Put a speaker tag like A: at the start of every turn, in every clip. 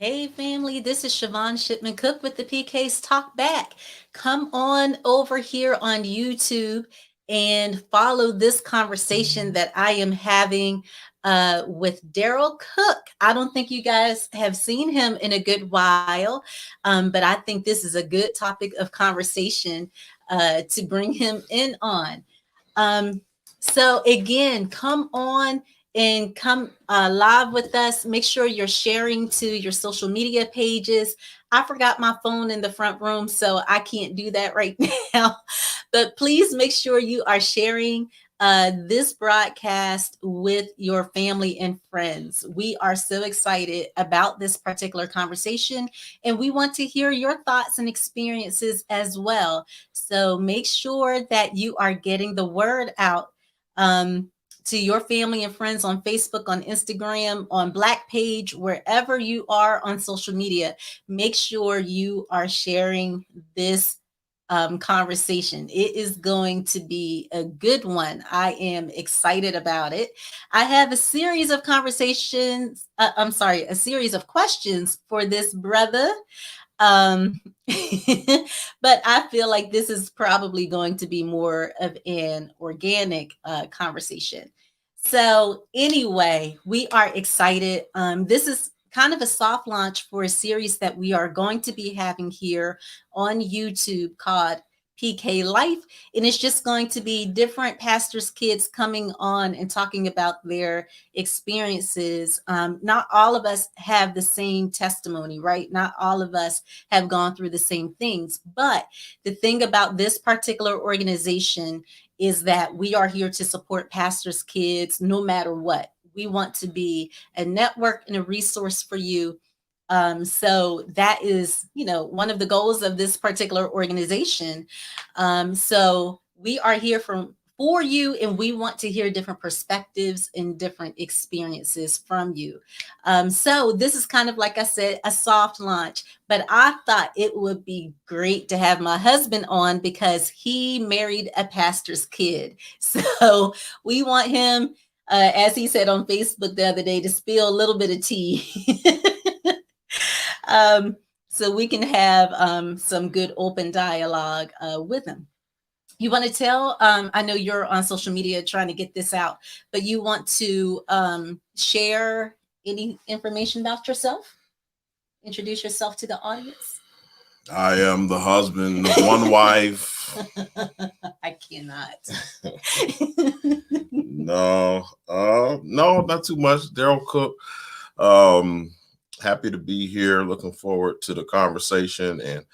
A: Hey family, this is Shavonne Shipman-Cook with the PK's Talk Back. Come on over here on YouTube and follow this conversation that I am having with Darrell Cook. I don't think you guys have seen him in a good while, but I think this is a good topic of conversation to bring him in on. Um, so again, come on and come live with us. Make sure you're sharing to your social media pages. I forgot my phone in the front room, so I can't do that right now. But please make sure you are sharing this broadcast with your family and friends. We are so excited about this particular conversation, and we want to hear your thoughts and experiences as well. So make sure that you are getting the word out um, to your family and friends on Facebook, on Instagram, on Black Page, wherever you are on social media. Make sure you are sharing this conversation. It is going to be a good one. I am excited about it. I have a series of conversations, a series of questions for this brother. Um, but I feel like this is probably going to be more of an organic conversation. So, anyway, we are excited. This is kind of a soft launch for a series that we are going to be having here on YouTube called PK Life. And it's just going to be different pastors' kids coming on and talking about their experiences. Not all of us have the same testimony, right? Not all of us have gone through the same things. But the thing about this particular organization is that we are here to support pastors' kids no matter what. We want to be a network and a resource for you. So that is, one of the goals of this particular organization. So we are here for you, and we want to hear different perspectives and different experiences from you. So this is kind of, like I said, a soft launch, but I thought it would be great to have my husband on because he married a pastor's kid. So we want him, as he said on Facebook the other day, to spill a little bit of tea. So we can have some good open dialogue with him. You want to tell, I know you're on social media trying to get this out, but you want to share any information about yourself? Introduce yourself to the audience.
B: I am the husband of one wife.
A: I cannot.
B: No, not too much. Darrell Cook. Um, Happy to be here. Looking forward to the conversation, and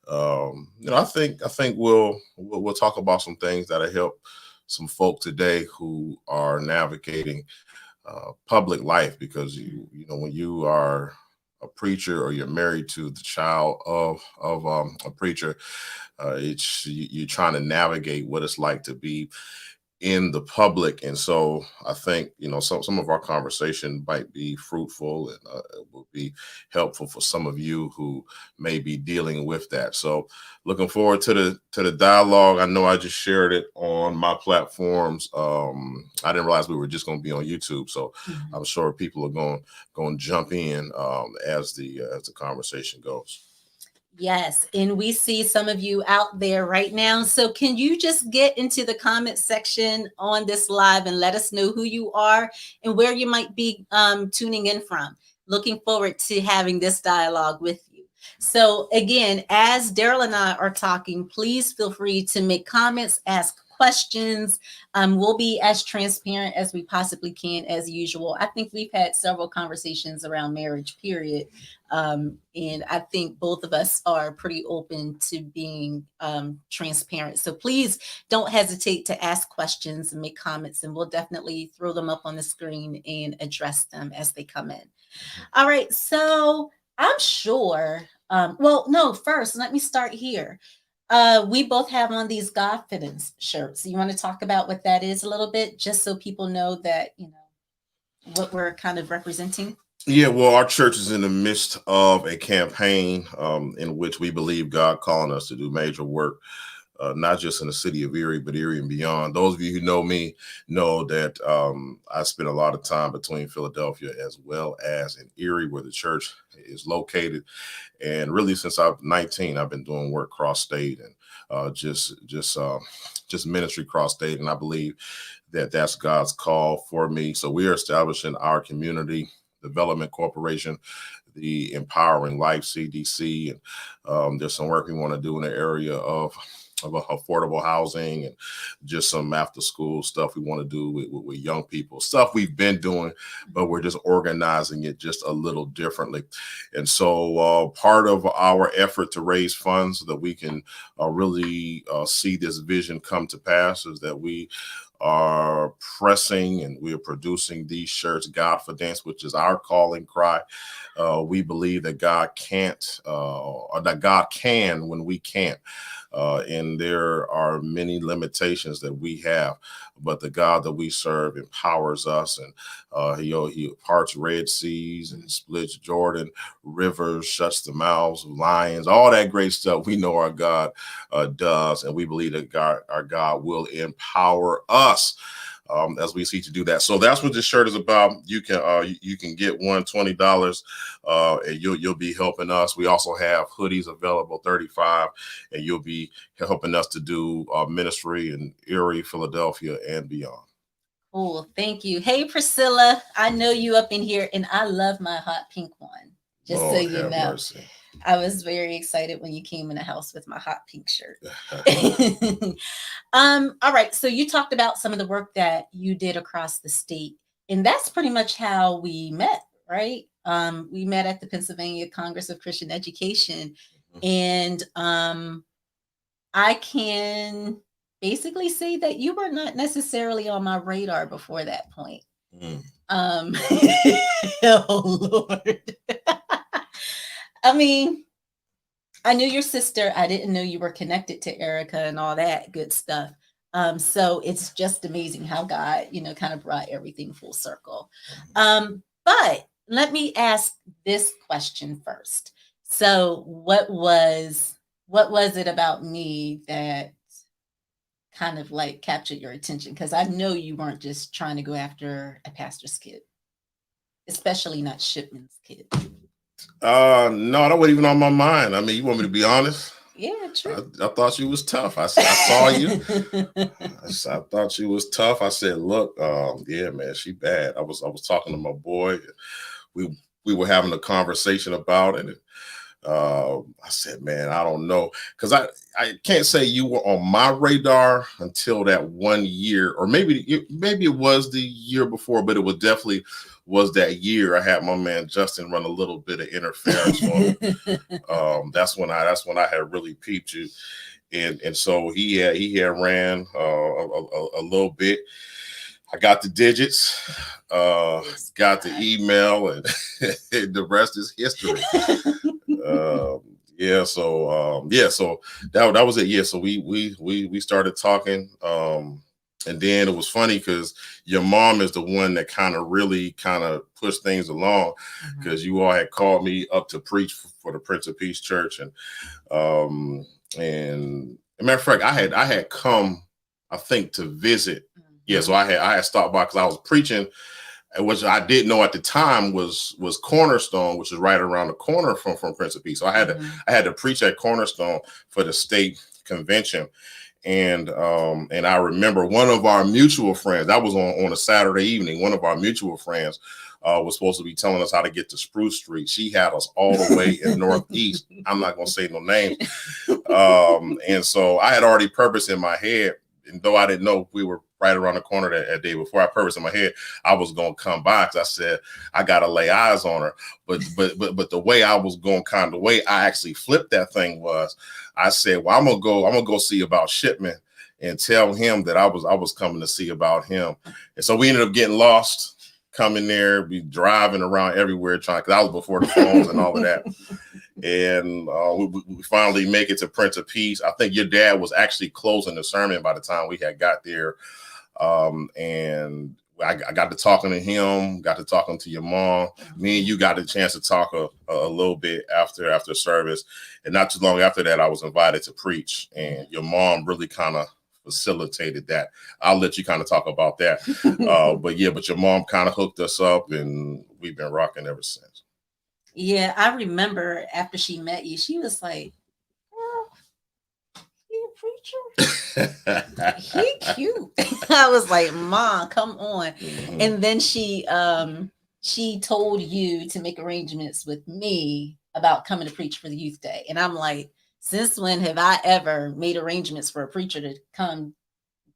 B: I think we'll talk about some things that'll help some folk today who are navigating public life, because when you are a preacher or you're married to the child of a preacher, it's you're trying to navigate what it's like to be in the public. And so I think some of our conversation might be fruitful, and it will be helpful for some of you who may be dealing with that. So looking forward to the dialogue. I know I just shared it on my platforms. I didn't realize we were just going to be on YouTube, so I'm sure people are going to jump in as the conversation goes.
A: Yes, and we see some of you out there right now. So can you just get into the comment section on this live and let us know who you are and where you might be tuning in from? Looking forward to having this dialogue with you. So again, as Darrell and I are talking, please feel free to make comments, ask questions. We'll be as transparent as we possibly can, as usual. I think we've had several conversations around marriage, period. And I think both of us are pretty open to being transparent. So please don't hesitate to ask questions and make comments, and we'll definitely throw them up on the screen and address them as they come in. All right, so I'm sure, first, let me start here. We both have on these Godfidence shirts. You want to talk about what that is a little bit, just so people know that, what we're kind of representing?
B: Yeah, well, our church is in the midst of a campaign in which we believe God calling us to do major work not just in the city of Erie, but Erie and beyond. Those of you who know me know that I spend a lot of time between Philadelphia as well as in Erie, where the church is located. And really, since I'm 19, I've been doing work cross state and just ministry cross state. And I believe that that's God's call for me. So we are establishing our community development corporation, the Empowering Life CDC, and there's some work we want to do in the area of affordable housing and just some after school stuff we want to do with young people, stuff we've been doing, but we're just organizing it just a little differently. And so part of our effort to raise funds so that we can really see this vision come to pass is that we are pressing and we are producing these shirts, Godfidence, which is our calling cry. We believe that God can't, or that God can when we can't. And there are many limitations that we have, but the God that we serve empowers us, and he parts Red Seas and splits Jordan rivers, shuts the mouths of lions, all that great stuff we know our God does, and we believe that our God will empower us as we seek to do that. So that's what this shirt is about. You can get one $20, and you'll be helping us. We also have hoodies available, $35, and you'll be helping us to do ministry in Erie, Philadelphia, and beyond.
A: Cool. Thank you. Hey, Priscilla. I know you up in here, and I love my hot pink one. Just so
B: Lord
A: you
B: have
A: know.
B: mercy.
A: I was very excited when you came in the house with my hot pink shirt. All right. So you talked about some of the work that you did across the state, and that's pretty much how we met, right? We met at the Pennsylvania Congress of Christian Education, and I can basically say that you were not necessarily on my radar before that point. Oh Lord. I mean, I knew your sister. I didn't know you were connected to Erica and all that good stuff. So it's just amazing how God, kind of brought everything full circle. But let me ask this question first. So what was it about me that kind of like captured your attention? Because I know you weren't just trying to go after a pastor's kid, especially not Shipman's kid.
B: No, that wasn't even on my mind. I mean, you want me to be honest?
A: Yeah, true.
B: I thought you was tough. I saw you. I thought you was tough. I said, look, yeah, man, she bad. I was talking to my boy. We were having a conversation about it. I said, man, I don't know. Because I can't say you were on my radar until that 1 year, or maybe it was the year before, but it was definitely was that year I had my man Justin run a little bit of interference for me. That's when I had really peeped you. And so he had ran a little bit. I got the digits, got the email, and the rest is history. So that was it. Yeah, so we started talking, and then it was funny because your mom is the one that kind of pushed things along, because you all had called me up to preach for the Prince of Peace Church, and as a matter of fact, I had come, I think, to visit. Yeah, so I had stopped by because I was preaching, which I didn't know at the time was Cornerstone, which is right around the corner from Prince of Peace. So I had to preach at Cornerstone for the state convention. And I remember one of our mutual friends, that was on a Saturday evening, one of our mutual friends was supposed to be telling us how to get to Spruce Street. She had us all the way in Northeast. I'm not going to say no names. And so I had already purposed in my head, and though I didn't know we were right around the corner that day before, I purposed in my head I was going to come by, because I said I got to lay eyes on her. But the way I was going, the way I actually flipped that thing was, I said, well, I'm gonna go see about Shipman and tell him that I was coming to see about him. And so we ended up getting lost coming there, be driving around everywhere trying, because I was before the phones and all of that. And we finally make it to Prince of Peace. I think your dad was actually closing the sermon by the time we had got there. And I got to talking to him, got to talking to your mom. Me and you got the chance to talk a little bit after service. And not too long after that, I was invited to preach. And your mom really kind of facilitated that. I'll let you kind of talk about that. But your mom kind of hooked us up, and we've been rocking ever since.
A: Yeah, I remember after she met you, she was like, preacher. He cute. I was like, Mom, come on. Mm-hmm. And then she told you to make arrangements with me about coming to preach for the youth day. And I'm like, since when have I ever made arrangements for a preacher to come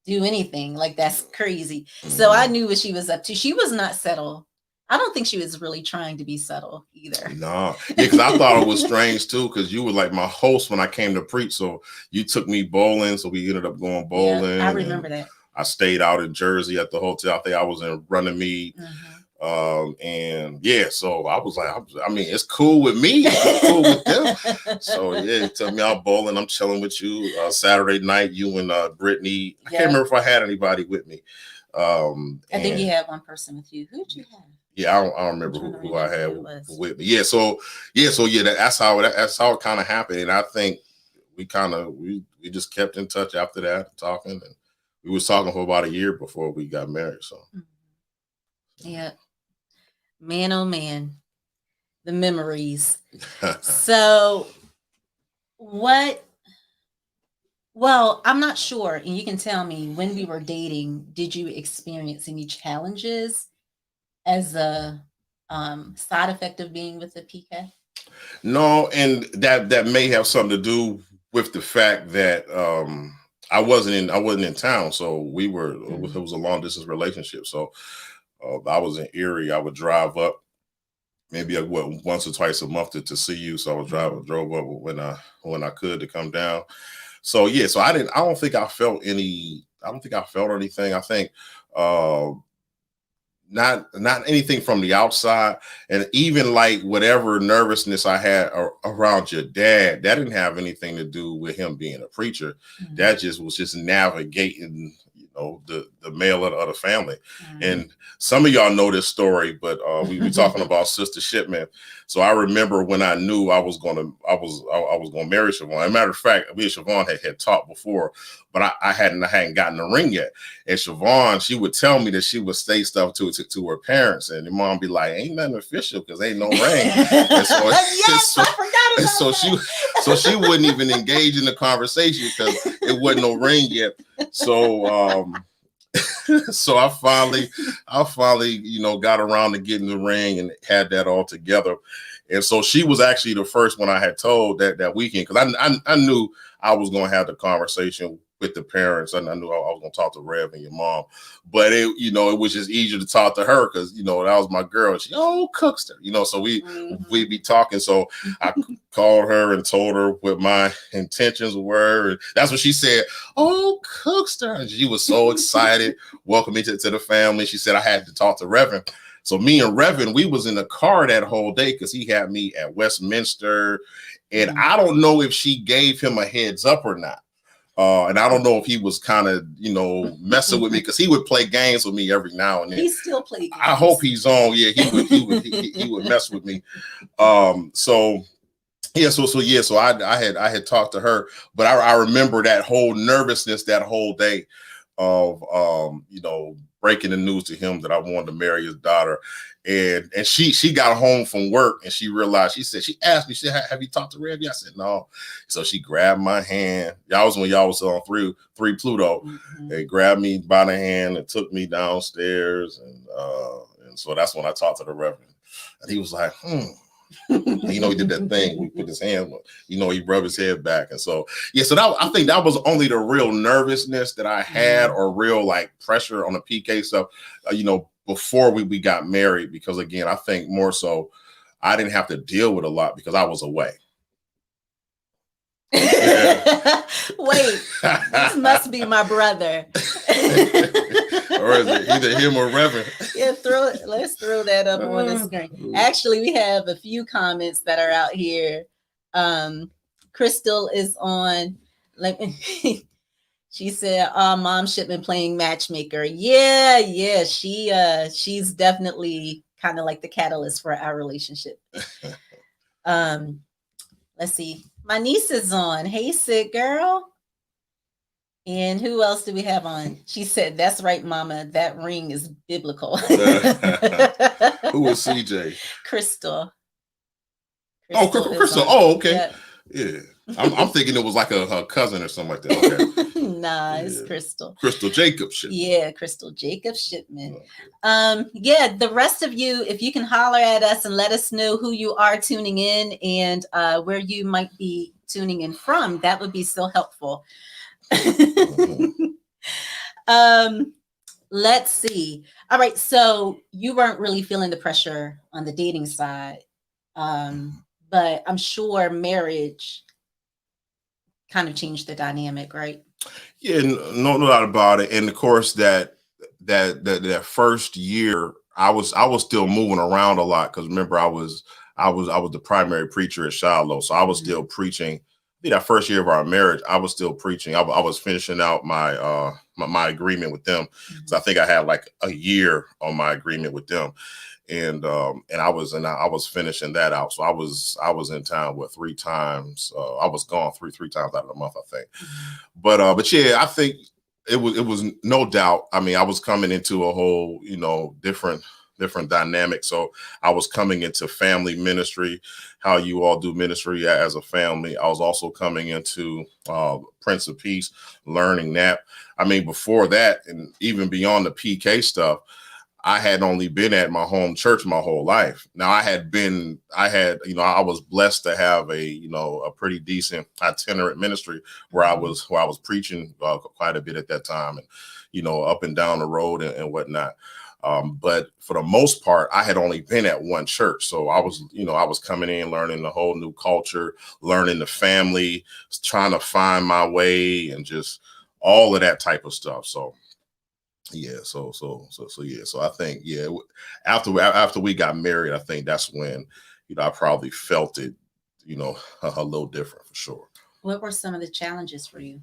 A: do anything? Like, that's crazy. Mm-hmm. So I knew what she was up to. She was not settled. I don't think she was really trying to be subtle either.
B: No, because I thought it was strange too, because you were like my host when I came to preach. So you took me bowling. So we ended up going bowling.
A: Yeah, I remember that.
B: I stayed out in Jersey at the hotel. I think I was in Runnymede. Mm-hmm. So I was like, I mean, it's cool with me. It's cool with them. So you took me out bowling. I'm chilling with you. Saturday night, you and Brittany. I can't remember if I had anybody with me.
A: I think you had one person with you. Who'd you have?
B: Yeah, I don't remember who I had with me. That's how it kind of happened. And I think we just kept in touch after that, talking, and we was talking for about a year before we got married. So
A: yeah, man, oh man, the memories. So what? Well, I'm not sure, and you can tell me, when we were dating, did you experience any challenges as a side effect of being with the PK?
B: No, and that may have something to do with the fact that I wasn't in town, so we were. It was a long distance relationship. So I was in Erie. I would drive up maybe once or twice a month to see you. So I was drove up when I could to come down. So so I don't think I felt anything. I think not anything from the outside, and even like whatever nervousness I had around your dad, that didn't have anything to do with him being a preacher. Mm-hmm. That was just navigating, the male of the family. Mm-hmm. And some of y'all know this story, but we were talking about Sister Shipman. So I remember when I knew I was going to marry Shavonne. As a matter of fact, me and Shavonne had talked before, but I hadn't gotten a ring yet. And Shavonne, she would tell me that she would say stuff to her parents, and the mom be like, "Ain't nothing official because ain't no ring." And so,
A: I forgot about
B: that. So she wouldn't even engage in the conversation because it wasn't no ring yet. So so I finally, got around to getting the ring and had that all together. And so she was actually the first one I had told that weekend, because I knew I was going to have the conversation with the parents, and I knew I was going to talk to Rev and your mom. But it was just easier to talk to her because that was my girl. She Cookster, so we'd be talking. So I called her and told her what my intentions were. And that's what she said. "Oh, Cookster!" And she was so excited, welcoming me to the family. She said I had to talk to Reverend. So me and Reverend, we was in the car that whole day because he had me at Westminster, and I don't know if she gave him a heads up or not. And I don't know if he was kind of, messing with me, because he would play games with me every now and then.
A: He still plays games.
B: I hope he's on. Yeah, he would mess with me. So I had talked to her, but I remember that whole nervousness that whole day of breaking the news to him that I wanted to marry his daughter. And she got home from work and she realized, she asked me, she said, "Have you talked to Reggie?" I said, "No." So she grabbed my hand. Y'all was on three Pluto. Mm-hmm. They grabbed me by the hand and took me downstairs. And so that's when I talked to the Reverend. And he was like, he did that thing. We put his hand, he rubbed his head back. And so, I think that was only the real nervousness that I had, or real like pressure on the PK stuff, before we got married, because again, I think more so I didn't have to deal with a lot because I was away.
A: Yeah. Wait, this must be my brother.
B: Or is it either him or Reverend?
A: Yeah, let's throw that up on the screen. Actually, we have a few comments that are out here. Crystal is on. She said, Mom Shipman playing matchmaker. Yeah, yeah. She's definitely kind of like the catalyst for our relationship. Um, let's see. My niece is on. Hey, sick girl. And who else do we have on? She said, "That's right, Mama. That ring is biblical."
B: Who was CJ?
A: Crystal.
B: Oh,
A: Crystal is
B: Crystal.
A: on.
B: Oh, okay.
A: Yep.
B: Yeah. I'm thinking it was like her cousin or something like that. Okay.
A: Nah, it's
B: Yeah.
A: Crystal.
B: Crystal Jacob Shipman.
A: Yeah, Crystal Jacob Shipman.
B: Okay.
A: Yeah, the rest of you, if you can holler at us and let us know who you are tuning in and where you might be tuning in from, that would be so helpful. um, let's see. All right, so you weren't really feeling the pressure on the dating side, but I'm sure marriage kind of changed the dynamic, right?
B: Yeah, no doubt about it. And of course, that first year, I was still moving around a lot because remember, I was the primary preacher at Shiloh, so I was still preaching. I think that first year of our marriage, I was still preaching. I was finishing out my agreement with them. So I think I had like a year on my agreement with them, and I was finishing that out. So I was in town three times. I was gone three times out of the month, I think. But yeah, I think it was no doubt. I mean, I was coming into a whole different dynamic. So I was coming into family ministry, how you all do ministry as a family. I was also coming into Prince of Peace, learning that. I mean, before that, and even beyond the PK stuff, I had only been at my home church my whole life. Now I was blessed to have a pretty decent itinerant ministry where I was preaching quite a bit at that time, and up and down the road and whatnot. But for the most part, I had only been at one church. So I was coming in, learning the whole new culture, learning the family, trying to find my way and just all of that type of stuff. So yeah, so I think after we got married, I think that's when I probably felt it, a little different for sure.
A: What were some of the challenges for you?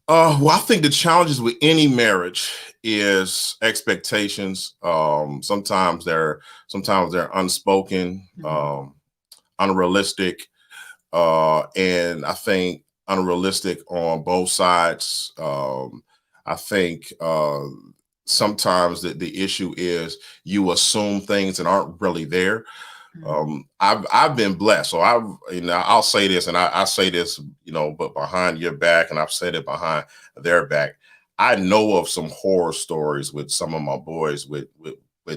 B: Well, I think the challenges with any marriage is expectations. Sometimes they're unspoken, unrealistic, and I think unrealistic on both sides. I think sometimes the issue is you assume things that aren't really there. I've been blessed, so I'll say this, and I say this, but behind your back, and I've said it behind their back. I know of some horror stories with some of my boys with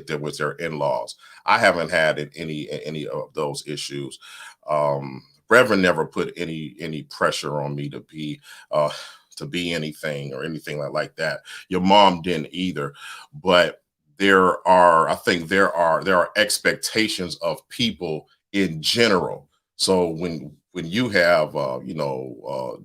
B: their in-laws. I haven't had any of those issues. Reverend never put any pressure on me to be anything or anything like that. Your mom didn't either, but I think there are expectations of people in general. So when you have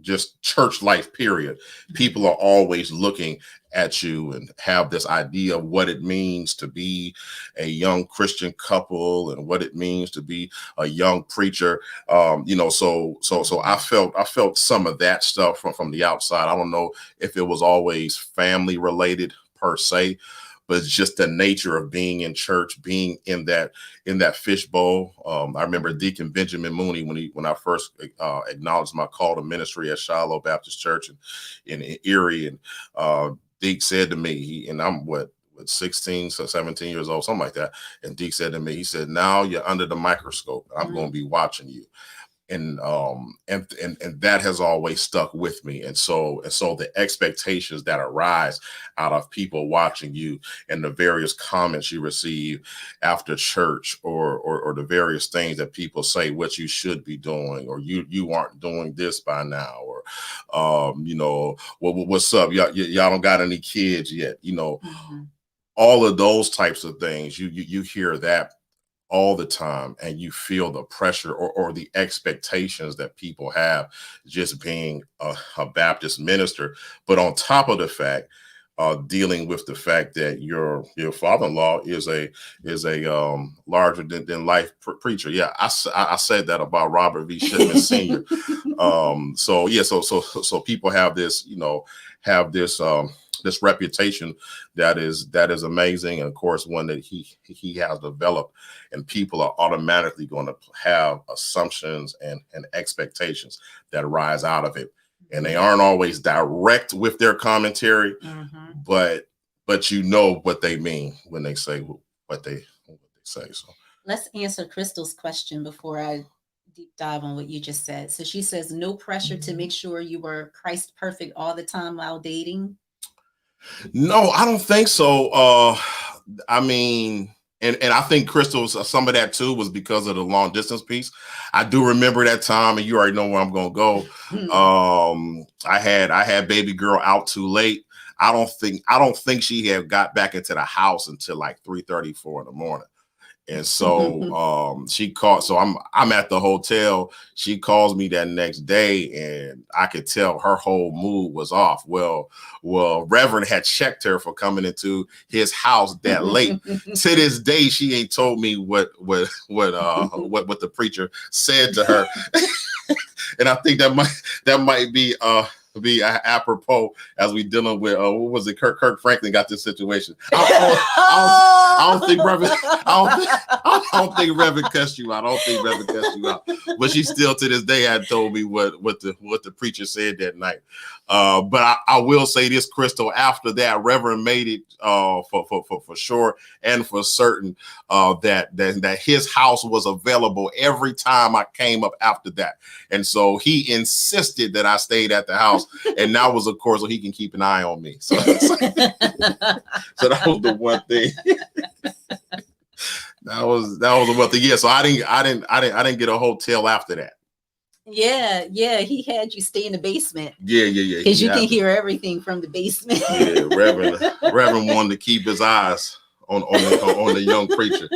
B: just church life period, people are always looking at you and have this idea of what it means to be a young Christian couple and what it means to be a young preacher. So I felt some of that stuff from the outside. I don't know if it was always family related per se, but it's just the nature of being in church, being in that fishbowl. I remember Deacon Benjamin Mooney when I first acknowledged my call to ministry at Shiloh Baptist Church in Erie, and Deke said to me, and I'm 16, so 17 years old, something like that. And Deke said to me, he said, "Now you're under the microscope. I'm going to be watching you." And that has always stuck with me. And so the expectations that arise out of people watching you and the various comments you receive after church, or the various things that people say what you should be doing, or you aren't doing this by now, or what's up, y'all don't got any kids yet, all of those types of things. You hear that all the time, and you feel the pressure or the expectations that people have just being a Baptist minister. But on top of the fact, dealing with the fact that your father-in-law is a larger than life preacher. Yeah, I said that about Robert V. Shipman Sr. So people have this, have this reputation that is amazing, and of course one that he has developed, and people are automatically going to have assumptions and expectations that rise out of it, and they aren't always direct with their commentary, but what they mean when they say what they say. So
A: let's answer Crystal's question before I deep dive on what you just said. So she says, no pressure to make sure you were Christ perfect all the time while dating.
B: No, I don't think so. I mean, and I think Crystal's some of that too was because of the long distance piece. I do remember that time, and you already know where I'm gonna go. I had baby girl out too late. I don't think she had got back into the house until like 3:30, 4 in the morning. And so she called. So I'm at the hotel. She calls me that next day, and I could tell her whole mood was off. Well, Reverend had checked her for coming into his house that late. To this day, she ain't told me what the preacher said to her. And I think that might be apropos as we dealing with what was it? Kirk Franklin got this situation. I don't think Reverend cussed you out. But she still to this day had told me what the preacher said that night. But I will say this, Crystal. After that, Reverend made it for sure and for certain that his house was available every time I came up after that, and so he insisted that I stayed at the house, and that was of course so he can keep an eye on me. So that was the one thing. That was the one thing. Yeah, so I didn't get a hotel after that.
A: Yeah, he had you stay in the basement.
B: Yeah.
A: Because you can hear everything from the basement.
B: Yeah, Reverend wanted to keep his eyes on the young preacher.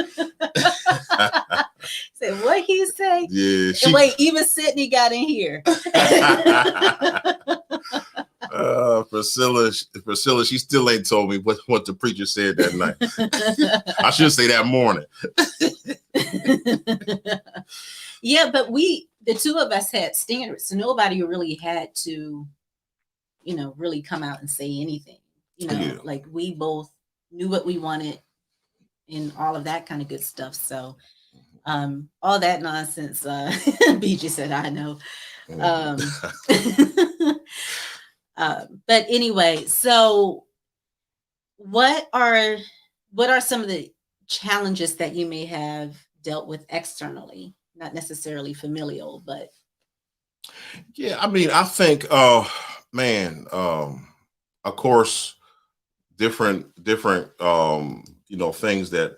A: Said what he say?
B: Yeah.
A: And wait, even Sydney got in here. Priscilla, she still ain't told me what the preacher said that night. I should say that morning. Yeah, but the two of us had standards, so nobody really had to, really come out and say anything. Like we both knew what we wanted and all of that kind of good stuff. So all that nonsense, BJ said, I know. But anyway, so what are some of the challenges that you may have dealt with externally, not necessarily familial, but
B: yeah, I mean, I think of course different things that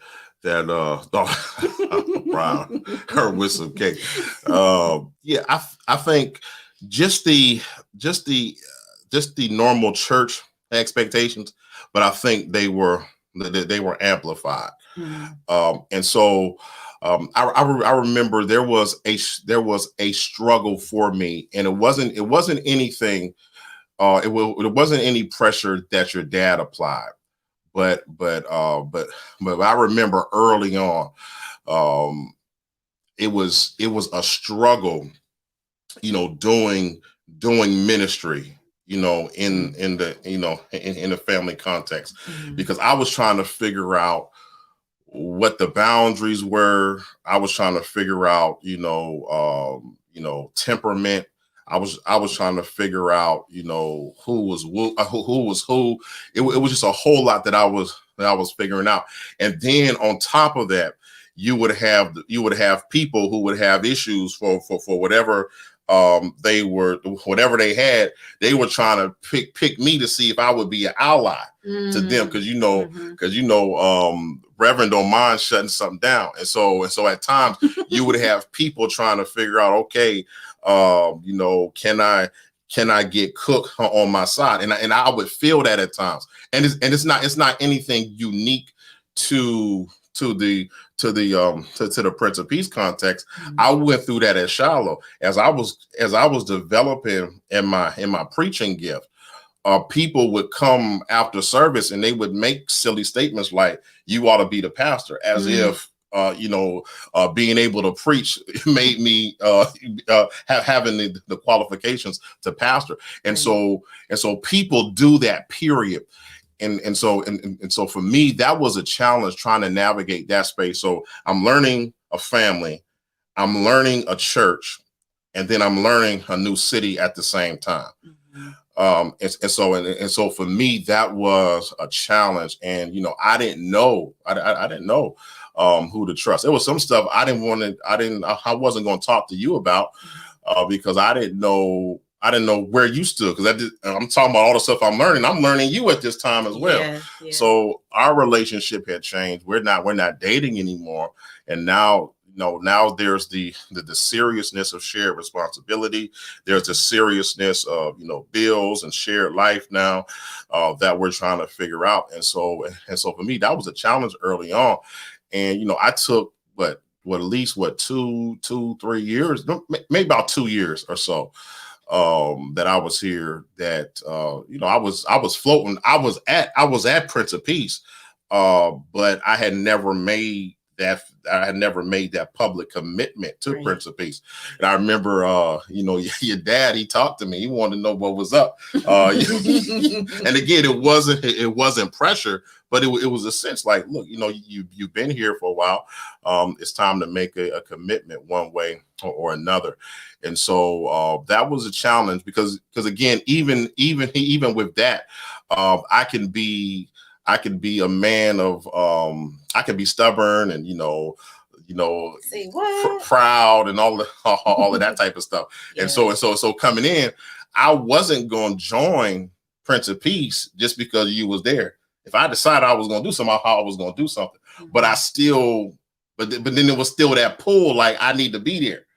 B: Brown her with some cake. Yeah, I think just the normal church expectations, but I think they were amplified. And so I remember there was a struggle for me, and it wasn't anything. It wasn't any pressure that your dad applied, but I remember early on, it was a struggle, doing ministry, in the family context, because I was trying to figure out what the boundaries were. I was trying to figure out, temperament. I was trying to figure out, who was who. It was just a whole lot that I was figuring out. And then on top of that, you would have people who would have issues for whatever whatever they had. They were trying to pick me to see if I would be an ally to them, because Reverend don't mind shutting something down, and so at times you would have people trying to figure out, okay, can I get Cook on my side, and I would feel that at times, and it's not anything unique to the Prince of Peace context. I went through that as Shiloh as I was developing in my preaching gift. people would come after service and they would make silly statements like, "You ought to be the pastor," as if being able to preach made me having the qualifications to pastor. And
A: Right.
B: so people do that, period. And so for me, that was a challenge, trying to navigate that space. So I'm learning a family, I'm learning a church, and then I'm learning a new city at the same time.
A: Mhm.
B: And so for me, that was a challenge. And I didn't know, I didn't know who to trust. There was some stuff I wasn't going to talk to you about, because I didn't know where you stood, because I'm talking about all the stuff I'm learning. I'm learning you at this time as well.
A: Yeah, yeah.
B: So our relationship had changed. We're not dating anymore, and now there's the seriousness of shared responsibility. There's the seriousness of bills and shared life now, that we're trying to figure out. And so for me, that was a challenge early on. And I took at least 2-3 years, maybe about 2 years or so, that I was here, that I was floating. I was at Prince of Peace, but I had never made that public commitment to
A: Right.
B: Prince of Peace. And I remember, your dad, he talked to me. He wanted to know what was up. And again, it wasn't pressure, but it was a sense like, look, you've been here for a while. It's time to make a commitment one way or another. And so that was a challenge, because again, even with that, I can be a man of, I can be stubborn and
A: Say what?
B: proud and all of that type of stuff.
A: Yeah.
B: And so coming in, I wasn't going to join Prince of Peace just because you was there. If I decided I was going to do something, I was going to do something. But I still, but then it was still that pull, like I need to be there.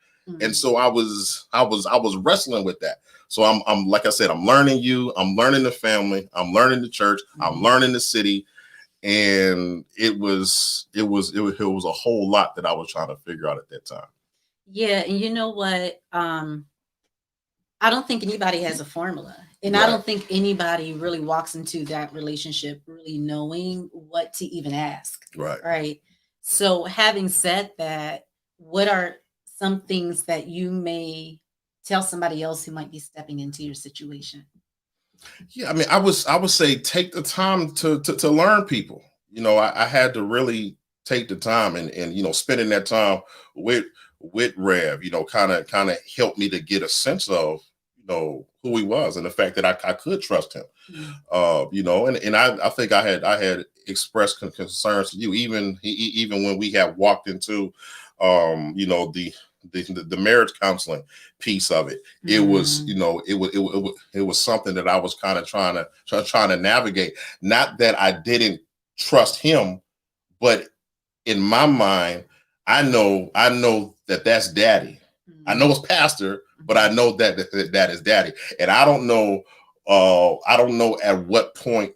B: And so I was wrestling with that. So I'm like I said, I'm learning you, I'm learning the family, I'm learning the church, I'm learning the city, and it was a whole lot that I was trying to figure out at that time.
A: Yeah, and you know what? I don't think anybody has a formula. And I
B: Right.
A: don't think anybody really walks into that relationship really knowing what to even ask.
B: Right.
A: Right. So, having said that, what are some things that you may tell somebody else who might be stepping into your situation?
B: Yeah, I mean, I would say take the time to learn people. I had to really take the time, and spending that time with Rev, kind of helped me to get a sense of who he was, and the fact that I could trust him. And I think I had expressed concerns to you, even when we had walked into the marriage counseling piece of it. It was it was something that I was kind of trying to navigate. Not that I didn't trust him, but in my mind, I know that that's daddy. I know it's pastor, but I know that is daddy. And I don't know at what point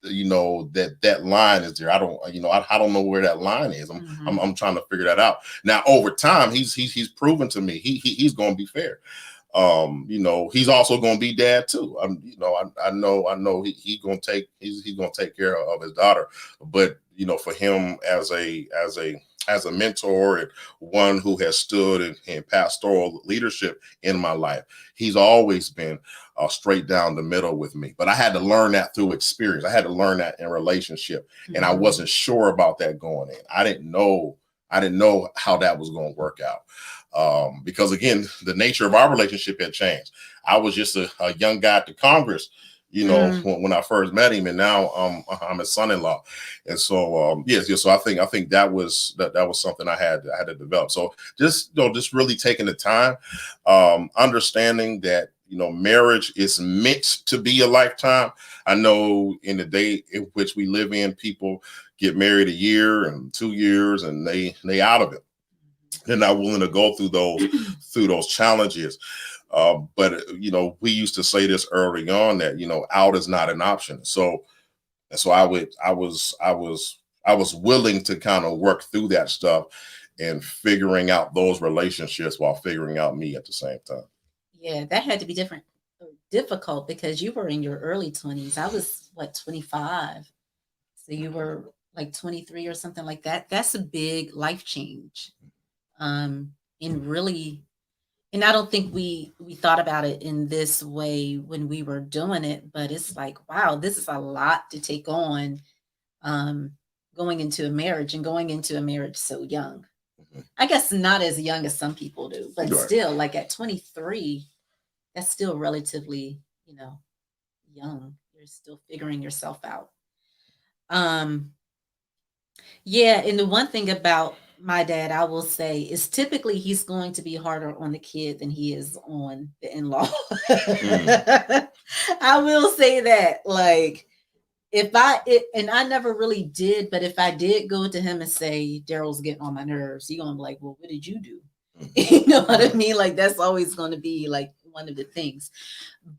B: that line is there. I don't know where that line is. I'm trying to figure that out. Now over time, he's proven to me he's going to be fair. He's also going to be dad too. I know he's going to take care of his daughter, but for him as a mentor and one who has stood in pastoral leadership in my life, he's always been straight down the middle with me. But I had to learn that through experience. I had to learn that in relationship, and I wasn't sure about that going in. I didn't know how that was going to work out. Because again, the nature of our relationship had changed. I was just a young guy at the Congress, when I first met him, and now I'm his son-in-law. And so yes. So I think that was something I had to develop. So just really taking the time, understanding that marriage is meant to be a lifetime. I know in the day in which we live in, people get married a year and 2 years, and they out of it. They're not willing to go through those challenges. But we used to say this early on, that out is not an option. So I was willing to kind of work through that stuff and figuring out those relationships while figuring out me at the same time.
A: Yeah, that had to be different. difficult because you were in your early 20s. I was what, 25. So you were like 23 or something like that. That's a big life change. And really, and I don't think we thought about it in this way when we were doing it, but it's like, wow, this is a lot to take on, um, going into a marriage and going into a marriage so young.
B: Mhm.
A: I guess not as young as some people do, but
B: Right.
A: still, like at 23, that's still relatively, young. You're still figuring yourself out. Um, yeah, and the one thing about my dad, I will say, is typically he's going to be harder on the kid than he is on the in-law.
B: Mm.
A: I will say that. Like, and I never really did, but if I did go to him and say, Darrell's getting on my nerves, he gonna be like, well, what did you do?
B: Mhm.
A: You know what I
B: Right.
A: mean? Like, that's always gonna be like one of the things.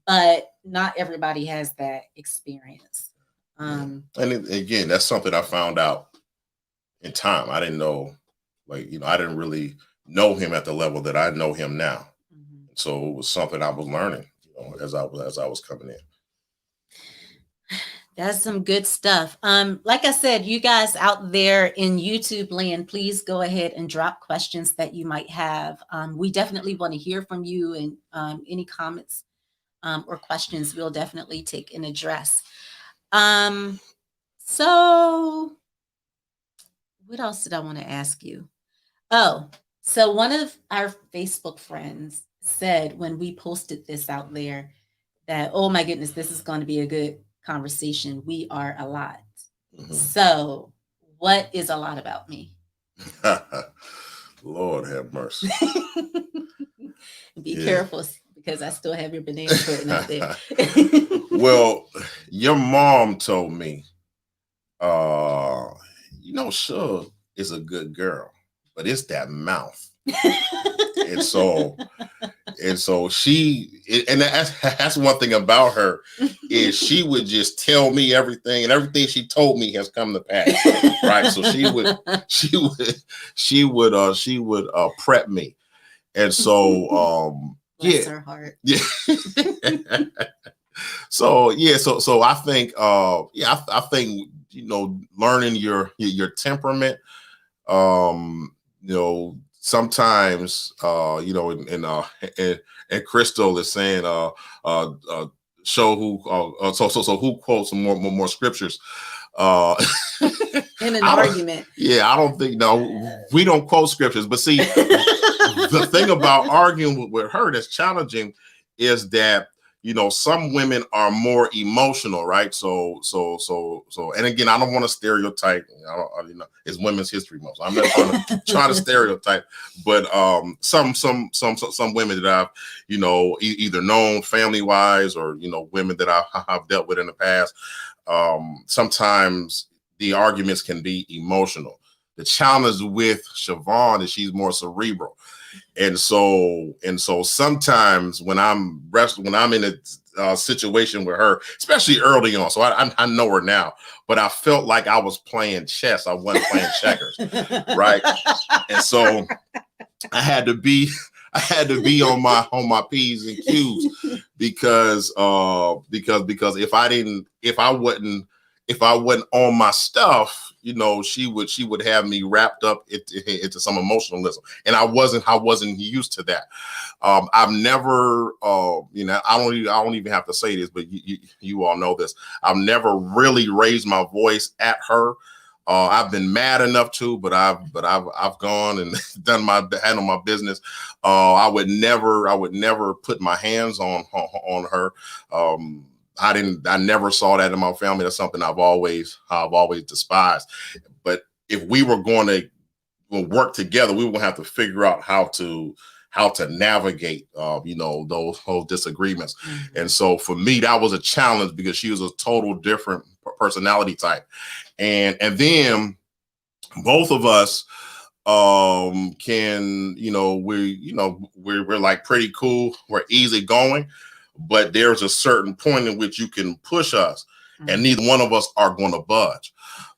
A: But not everybody has that experience.
B: Yeah.
A: Um,
B: And again, that's something I found out in time. I didn't know, like, I didn't really know him at the level that I know him now.
A: mhm.
B: So it was something I was learning, as I was coming in.
A: That's some good stuff. Like I said, you guys out there in YouTube land, please go ahead and drop questions that you might have. We definitely want to hear from you, and any comments, or questions we'll definitely take and address. Um, so what else did I want to ask you? Oh, so one of our Facebook friends said when we posted this out there that, oh my goodness, this is going to be a good conversation. We are a lot.
B: Mhm.
A: So, what is a lot about me?
B: Lord have mercy.
A: Be
B: Yeah.
A: careful because I still have your banana pudding out there.
B: Well, your mom told me, uh, Suge is a good girl, but it's that mouth. And so and that's one thing about her, is she would just tell me everything, and everything she told me has come to pass. Right. So she would she would prep me. And so
A: Bless
B: yeah.
A: her heart.
B: Yeah. So yeah, so I think I think learning your temperament, sometimes and Crystal is saying show who so who quotes more scriptures. uh
A: In an
B: I don't
A: argument.
B: Yeah, I don't think, no, we don't quote scriptures, but see, the thing about arguing with her that's challenging is that some women are more emotional, right? So and again, I don't want to stereotype. It's Women's History Month, so I'm not trying to stereotype, but some women that I've either known family wise, or women that I've dealt with in the past, sometimes the arguments can be emotional. The challenge with Shavonne is she's more cerebral. And so sometimes when I'm in a situation with her, especially early on, so I know her now, but I felt like I was playing chess. I wasn't playing checkers, right? And so I had to be on my P's and Q's, because if I wasn't on my stuff, she would have me wrapped up into some emotionalism, and I wasn't used to that. I've never, I don't even have to say this, but you all know this. I've never really raised my voice at her. I've been mad enough to, but I've gone and handled my business. I would never put my hands on her. I never saw that in my family. That's something I've always despised. But if we were going to work together, we will have to figure out how to navigate those whole disagreements.
A: Mhm.
B: And so for me, that was a challenge, because she was a total different personality type. And then both of us can, we're like pretty cool, we're easy going, but there's a certain point in which you can push us, and
A: Mhm.
B: neither one of us are going to budge.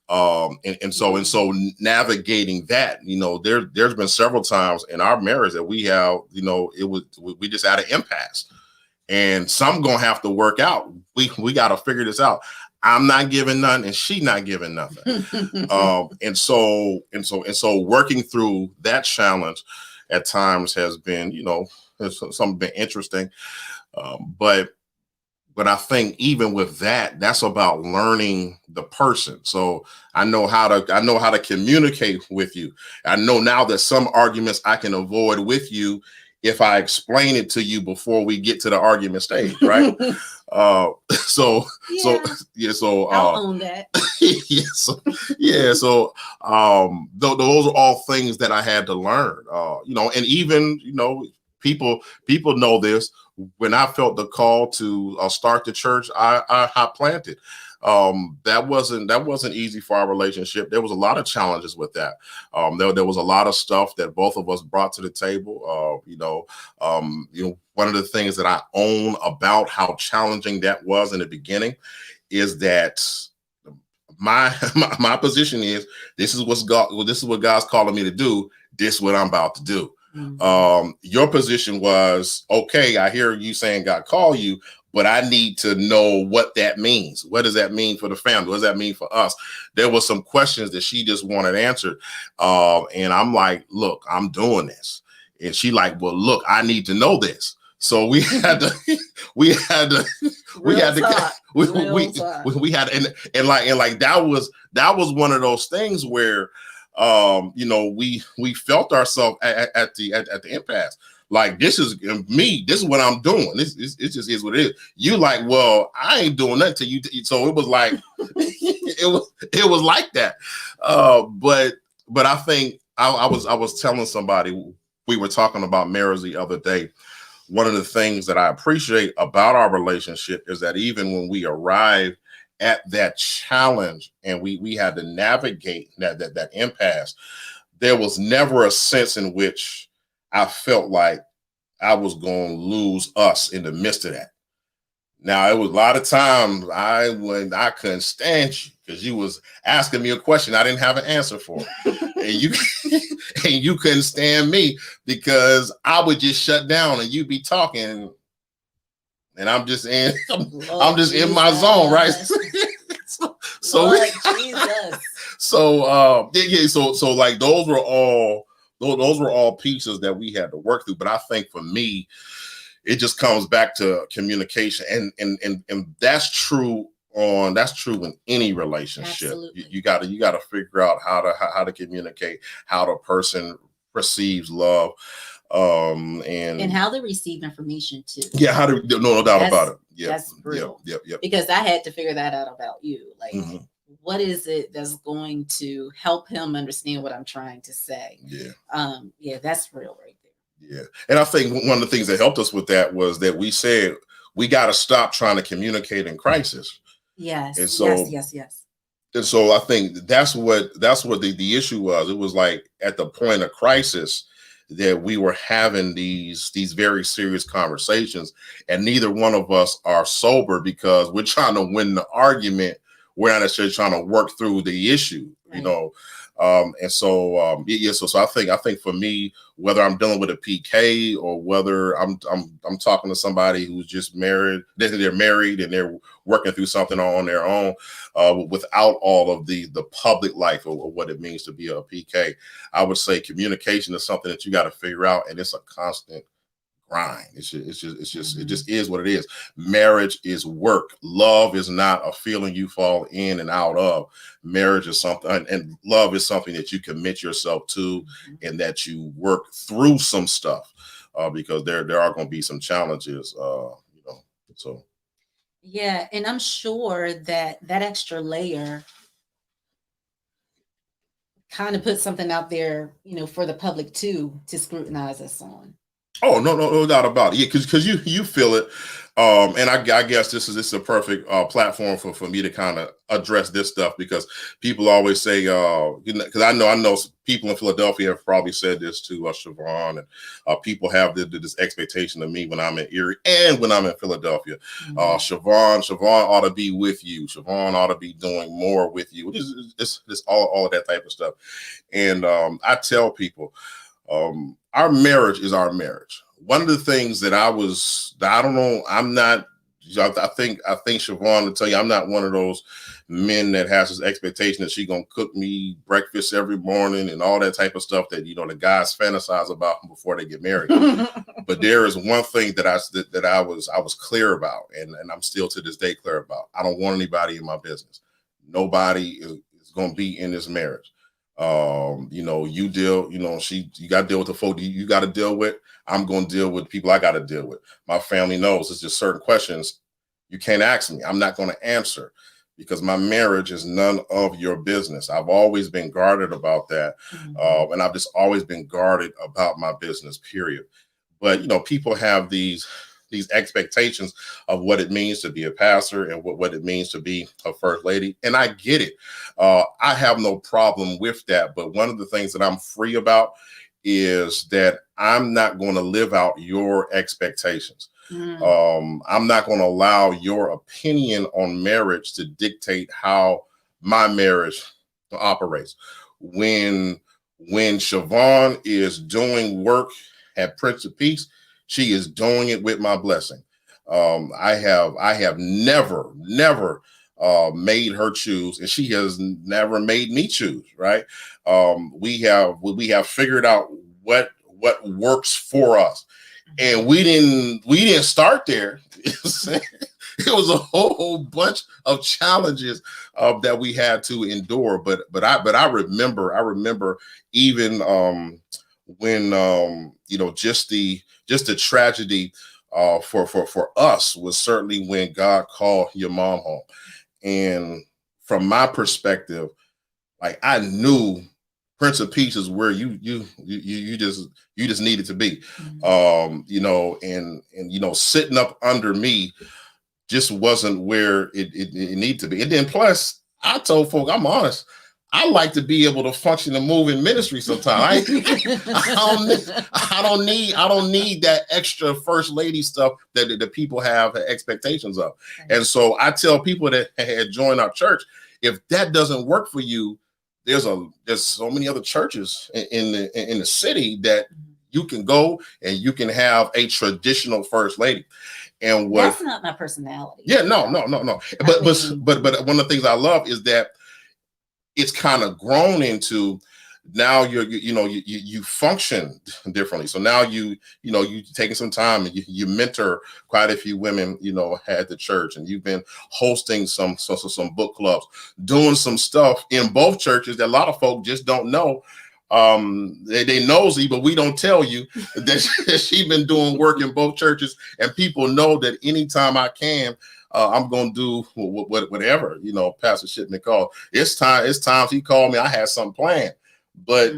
B: And so navigating that, there's been several times in our marriage that we have, we just had an impasse. and some gonna have to work out. We got to figure this out. I'm not giving none, and she not giving nothing. And so working through that challenge at times has been, has something been interesting. But I think even with that, that's about learning the person. So I know how to communicate with you. I know now that some arguments I can avoid with you if I explain it to you before we get to the argument stage, right? So
A: I'll own that.
B: Those are all things that I had to learn. And even people know this. When I felt the call to start the church, I hot planted. That wasn't easy for our relationship. There was a lot of challenges with that. There was a lot of stuff that both of us brought to the table. One of the things that I own about how challenging that was in the beginning is that my position is this is what God's calling me to do. This is what I'm about to do. Mm-hmm. Your position was, okay, I hear you saying God called you, but I need to know what that means. What does that mean for the family? What does that mean for us? There were some questions that she just wanted answered. And I'm like, look, I'm doing this. And she like, well, look, I need to know this. So we had to that was one of those things where we felt ourselves at the impasse. Like, this is me. This is what I'm doing. It just is what it is. You like, well, I ain't doing nothing to you. So it was like, it was like that. But I think I was telling somebody, we were talking about marriage the other day. One of the things that I appreciate about our relationship is that even when we arrive at that challenge and we had to navigate that impasse, there was never a sense in which I felt like I was going to lose us in the midst of that. Now, it was a lot of times I couldn't stand you because you was asking me a question I didn't have an answer for. and you couldn't stand me because I would just shut down and you'd be talking and I'm just in my zone, right? So like those were all pieces that we had to work through. But I think for me, it just comes back to communication, and that's true in any relationship. You got to figure out how to communicate, how the person perceives love, and
A: how to receive information too.
B: Yeah, no doubt about it. Yeah,
A: that's real.
B: Yep.
A: Because I had to figure that out about you. Like, mm-hmm. What is it that's going to help him understand what I'm trying to say? Yeah, that's real right there.
B: Yeah, and I think one of the things that helped us with that was that we said we got to stop trying to communicate in crisis.
A: Yes.
B: And so,
A: yes.
B: And so I think that's what the issue was. It was like at the point of crisis that we were having these very serious conversations, and neither one of us are sober because we're trying to win the argument. We're not necessarily trying to work through the issue, right. So I think for me, whether I'm dealing with a PK or whether I'm talking to somebody who's just married, they're married and they're working through something on their own, without all of the public life or what it means to be a PK, I would say communication is something that you got to figure out, and it's a constant grind. It just is what it is. Marriage is work. Love is not a feeling you fall in and out of. Marriage is something, and love is something that you commit yourself to, and that you work through some stuff, because there are going to be some challenges. So.
A: Yeah, and I'm sure that extra layer kind of put something out there, for the public too, to scrutinize us on.
B: Oh, no doubt about it. Yeah, because you feel it, and I guess this is a perfect platform for me to kind of address this stuff, because people always say, because I know people in Philadelphia have probably said this to Shavonne, and people have this expectation of me when I'm in Erie and when I'm in Philadelphia. Mm-hmm. Shavonne ought to be with you. Shavonne ought to be doing more with you. It's all of that type of stuff, and I tell people. Our marriage is our marriage. one of the things that I don't know, I'm not, I think Shavonne will tell you, I'm not one of those men that has this expectation that she's gonna cook me breakfast every morning and all that type of stuff that, the guys fantasize about before they get married. But there is one thing that I was clear about, and I'm still to this day clear about. I don't want anybody in my business. Nobody is going to be in this marriage. You deal, you got to deal with the folk you got to deal with. I'm going to deal with people I got to deal with. My family knows it's just certain questions you can't ask me. I'm not going to answer because my marriage is none of your business. I've always been guarded about that. And I've just always been guarded about my business, period. But, people have these expectations of what it means to be a pastor and what it means to be a first lady. And I get it. I have no problem with that. But one of the things that I'm free about is that I'm not going to live out your expectations. I'm not going to allow your opinion on marriage to dictate how my marriage operates. When Shavonne is doing work at Prince of Peace, she is doing it with my blessing. I have never made her choose, and she has never made me choose. Right? We have figured out what works for us, and we didn't start there. It was a whole bunch of challenges that we had to endure. But I remember even when just the tragedy for us was certainly when God called your mom home. And from my perspective, like, I knew Prince of Peace is where you just needed to be. And sitting up under me just wasn't where it needed to be. And then plus, I told folk, I'm honest, I like to be able to function and move in ministry sometimes. I don't need that extra first lady stuff that the people have expectations of. Right. And so I tell people that had joined our church, if that doesn't work for you, there's so many other churches in the city that you can go and you can have a traditional first lady. And
A: that's not my personality.
B: Yeah, no. But one of the things I love is that it's kind of grown into now you function differently. So now you taking some time and you mentor quite a few women, at the church, and you've been hosting some book clubs, doing some stuff in both churches that a lot of folk just don't know. They nosy, but we don't tell you that she's been doing work in both churches, and people know that anytime I can, I'm gonna do whatever Pastor Shipman called. It's times he called me, I had something planned, but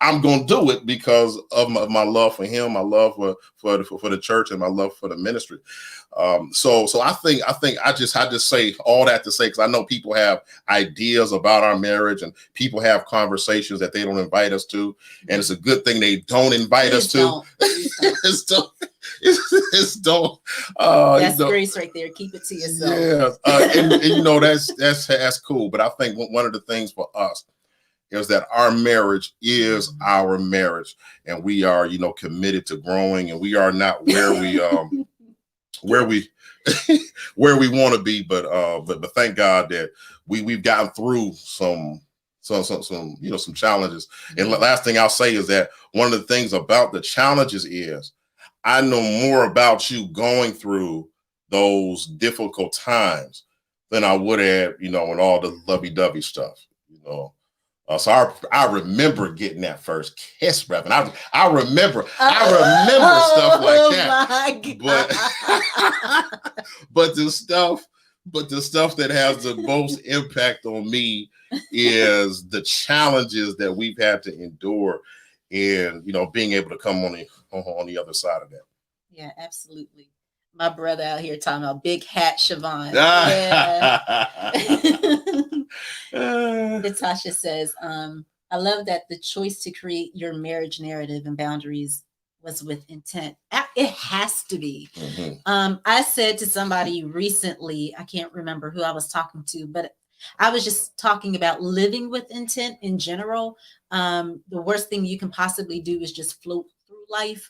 B: I'm gonna do it because of my love for him, my love for the church, and my love for the ministry. So I think I just say all that to say, because I know people have ideas about our marriage, and people have conversations that they don't invite us to, and it's a good thing they don't invite us to. Don't.
A: That's grace right there. Keep it to yourself.
B: Yeah, and that's cool. But I think one of the things for us is that our marriage is our marriage, and we are, committed to growing, and we are not where we where we want to be, but thank God that we've gotten through some challenges. And the last thing I'll say is that one of the things about the challenges is I know more about you going through those difficult times than I would have, in all the lovey-dovey stuff, So I remember getting that first kiss, brother. I remember stuff like that. But the stuff that has the most impact on me is the challenges that we've had to endure, and being able to come on the other side of that.
A: Yeah, absolutely. My brother out here talking about big hat Shavonne. Yeah. Natasha says, I love that the choice to create your marriage narrative and boundaries was with intent. It has to be. I said to somebody recently, I can't remember who I was talking to, but I was just talking about living with intent in general. The worst thing you can possibly do is just float through life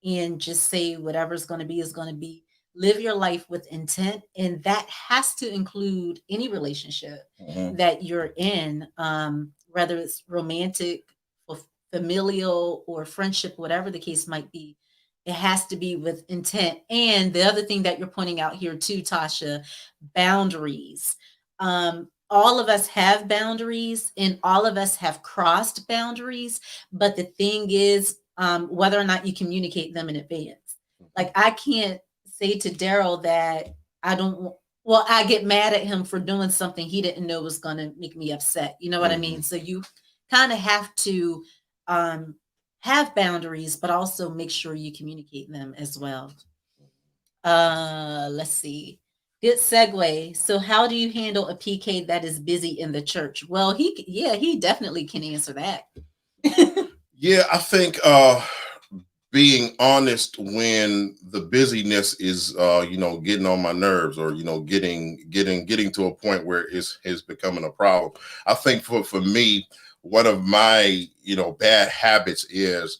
A: and just say whatever's going to be is going to be. Live your life with intent, and that has to include any relationship
B: Mhm.
A: that you're in, whether it's romantic or familial or friendship, whatever the case might be. It has to be with intent. And the other thing that you're pointing out here too, Tasha, boundaries. All of us have boundaries, and all of us have crossed boundaries, but the thing is, whether or not you communicate them in advance. Like, I can't say to Darrell that I don't, well, I get mad at him for doing something he didn't know was going to make me upset. You know what I mean?
B: Mhm.
A: So you kind of have to um, have boundaries, but also make sure you communicate them as well. Let's see. Good segue. So, how do you handle a PK that is busy in the church? Well, yeah, he definitely can answer that.
B: Yeah, I think being honest when the busyness is getting on my nerves, or getting to a point where it's becoming a problem. I think for me, one of my bad habits is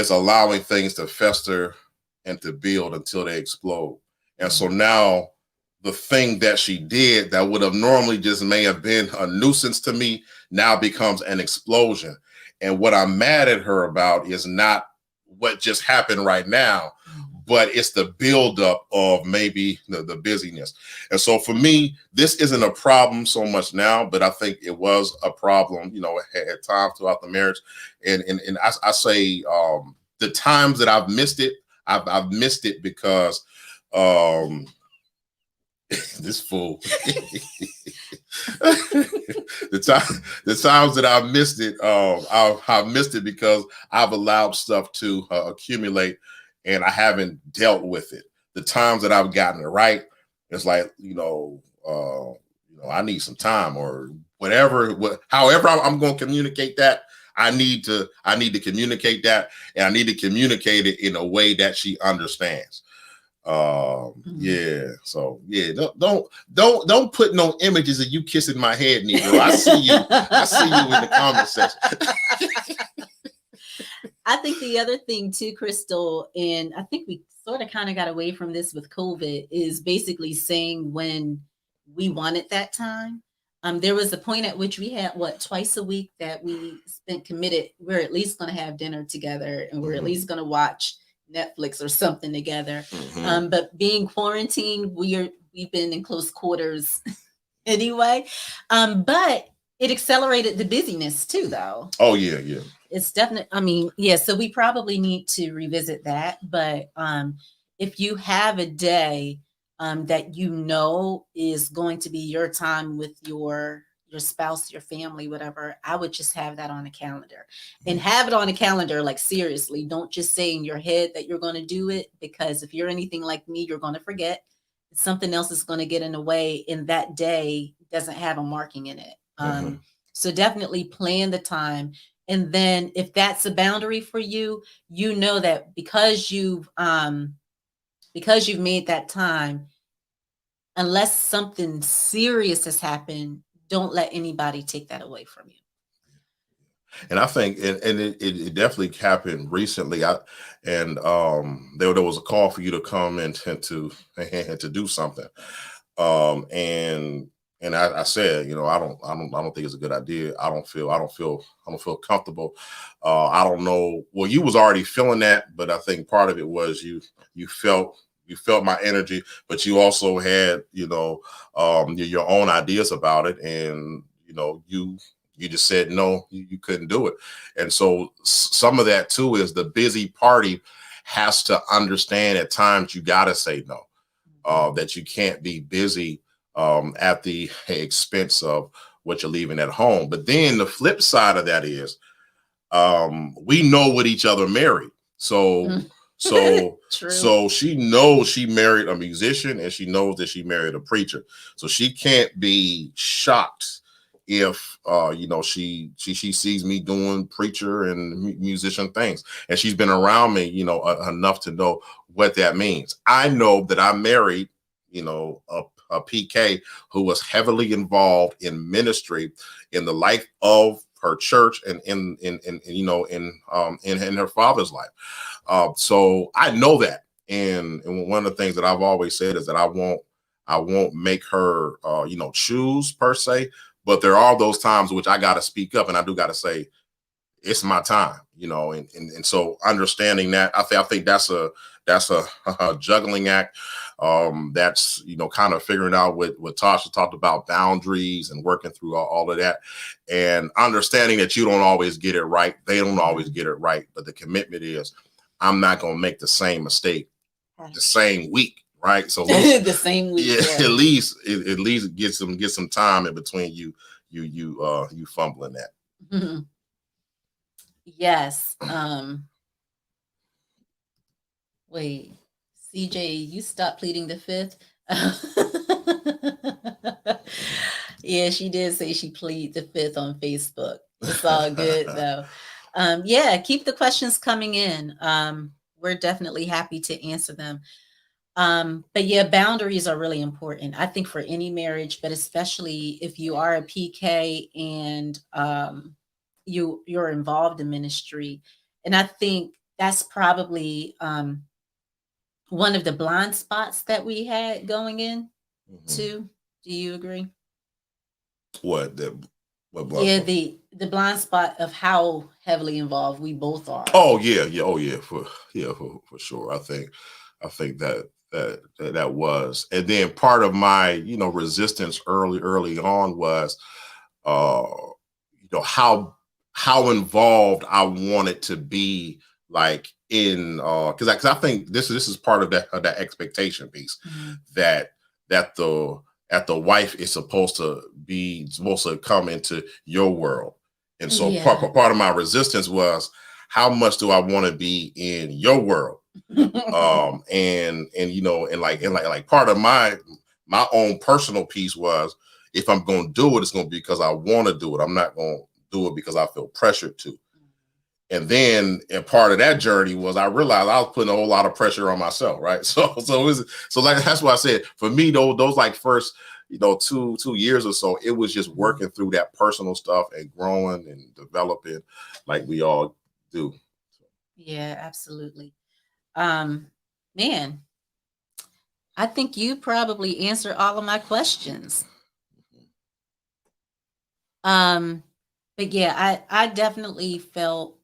B: allowing things to fester and to build until they explode. And so now the thing that she did that would have normally just may have been a nuisance to me now becomes an explosion. And what I'm mad at her about is not what just happened right now, but it's the buildup of maybe the busyness. And so for me, this isn't a problem so much now, but I think it was a problem, at times throughout the marriage. And I say the times that I've missed it, I've missed it because um, this fool. The times that I've missed it, I've missed it because I've allowed stuff to accumulate, and I haven't dealt with it. The times that I've gotten it right, it's like I need some time or whatever. However, I'm going to communicate that. I need to communicate that, and I need to communicate it in a way that she understands. Yeah, so yeah, don't put no images of you kissing my head, Negro. I see you in the comment section.
A: I think the other thing too, Crystal, and I think we sort of kind of got away from this with COVID, is basically saying when we wanted that time. There was a point at which we had what, twice a week that we spent committed. We're at least going to have dinner together, and we're at least going to watch Netflix or something together. But being quarantined, we've been in close quarters anyway. But it accelerated the busyness too, though.
B: Oh yeah.
A: It's definitely, I mean, yeah, so we probably need to revisit that. But if you have a day that you know is going to be your time with your spouse, your family, whatever, I would just have that on a calendar, and have it on a calendar. Like, seriously, don't just say in your head that you're going to do it, because if you're anything like me, you're going to forget. Something else is going to get in the way, and that day doesn't have a marking in it. So definitely plan the time. And then if that's a boundary for you, you know that because you've made that time, unless something serious has happened, don't let anybody take that away from you.
B: And I think, and it definitely happened recently. There was a call for you to come and to do something. And I said, I don't think it's a good idea. I don't feel comfortable. I don't know. Well, you was already feeling that, but I think part of it was you felt my energy, but you also had, your own ideas about it. And, you just said, no, you couldn't do it. And so some of that too is the busy party has to understand at times you got to say no, that you can't be busy at the expense of what you're leaving at home. But then the flip side of that is we know what each other married. So so so she knows she married a musician, and she knows that she married a preacher. So she can't be shocked if she sees me doing preacher and musician things, and she's been around me enough to know what that means. I know that I married a PK who was heavily involved in ministry in the life of her church and in her father's life. So I know that, and one of the things that I've always said is that I won't make her choose per se, but there are those times which I got to speak up, and I do got to say it's my time, and so understanding that, I think that's a a juggling act. That's kind of figuring out what Tasha talked about, boundaries and working through all of that, and understanding that you don't always get it right. They don't always get it right, but the commitment is I'm not going to make the same mistake the same week. Right. So
A: the same week.
B: Yeah. At least get some time in between you fumbling that.
A: Mm-hmm. Yes. Wait, CJ, you stopped pleading the fifth. Yeah, she did say she plead the fifth on Facebook. It's all good though. Yeah, keep the questions coming in. We're definitely happy to answer them. But yeah, boundaries are really important, I think, for any marriage, but especially if you are a PK and you're involved in ministry. And I think that's probably one of the blind spots that we had going in too. Do you agree?
B: What blind
A: Yeah,
B: spot?
A: the blind spot of how heavily involved we both are.
B: Oh yeah, for sure. I think that was, and then part of my resistance early on was how involved I wanted to be, like in because I think this is part of that expectation piece, that the wife is supposed to come into your world, and so part of my resistance was, how much do I want to be in your world? And like part of my own personal piece was, if I'm going to do it, it's going to be because I want to do it. I'm not going to do it because I feel pressured to. And then, and part of that journey was, I realized I was putting a whole lot of pressure on myself, right? So like, that's why I said, for me, those like first 2 years or so, it was just working through that personal stuff and growing and developing, like we all do.
A: Yeah, absolutely. Man, I think you probably answered all of my questions. But yeah, I definitely felt,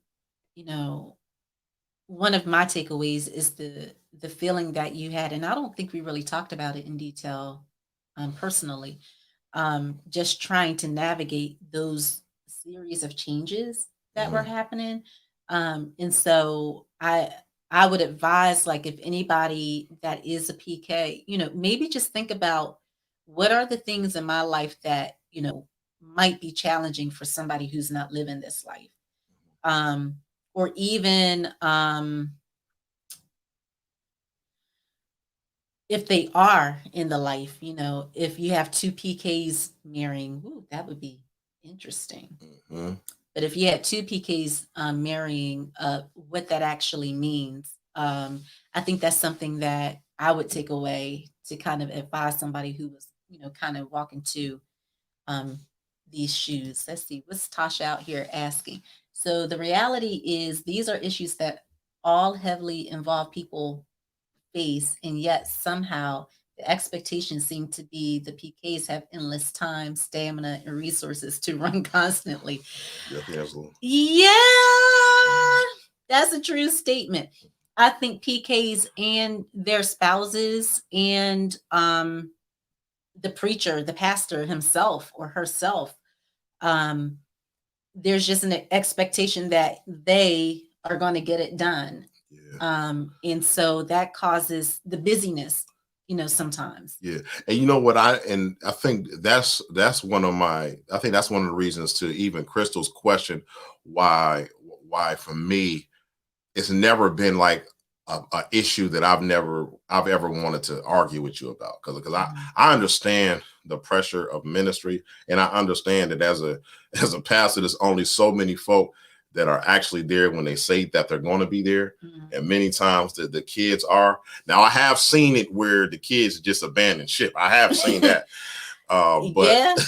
A: one of my takeaways is the feeling that you had, and I don't think we really talked about it in detail, personally. Just trying to navigate those series of changes that were happening. And so I would advise, like, if anybody that is a PK, maybe just think about, what are the things in my life that, might be challenging for somebody who's not living this life. Or even if they are in the life, if you have two PKs marrying, that would be interesting. But if you had two PKs marrying, what that actually means, I think that's something that I would take away to kind of advise somebody who was, kind of walking to these shoes. Let's see, what's Tasha out here asking? So the reality is, these are issues that all heavily involved people face, and yet somehow the expectations seem to be the PKs have endless time, stamina, and resources to run constantly. Yeah, that's a true statement. I think PKs and their spouses and the preacher, the pastor himself or herself, there's just an expectation that they are going to get it done. And so that causes the busyness, sometimes.
B: Yeah. And you know what, I think that's one of the reasons to even Crystal's question, why for me, it's never been like a issue that I've ever wanted to argue with you about, because I understand the pressure of ministry, and I understand that as a pastor, there's only so many folk that are actually there when they say that they're going to be there. And many times the kids are. Now, I have seen it where the kids just abandon ship. I have seen that. But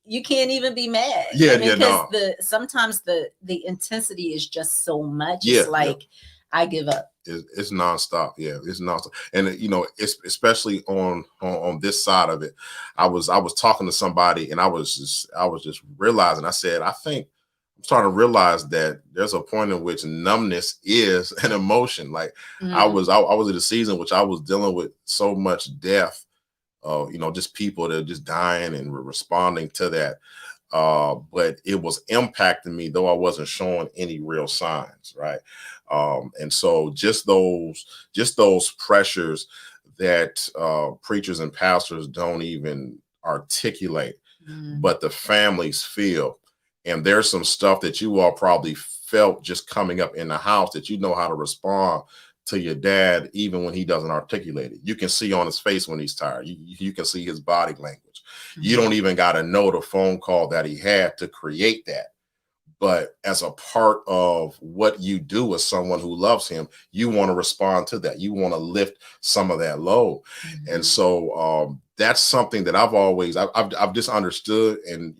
A: you can't even be mad.
B: Yeah,
A: I mean,
B: yeah,
A: because
B: no.
A: sometimes the intensity is just so much. It's
B: Yeah, yeah.
A: like I give up.
B: It's nonstop. Yeah, it's nonstop. And it's especially on this side of it. I was talking to somebody, and I was just realizing. I said, I think I'm starting to realize that there's a point in which numbness is an emotion. Like I was in a season which I was dealing with so much death. Just people that are just dying and responding to that. But it was impacting me, though I wasn't showing any real signs, right? And so just those pressures that preachers and pastors don't even articulate, but the families feel. And there's some stuff that you all probably felt just coming up in the house that you know how to respond to your dad, even when he doesn't articulate it. You can see on his face when he's tired. You can see his body language. You don't even got to know the phone call that he had to create that. But as a part of what you do as someone who loves him, you want to respond to that. You want to lift some of that load. And so that's something that I've just understood. And,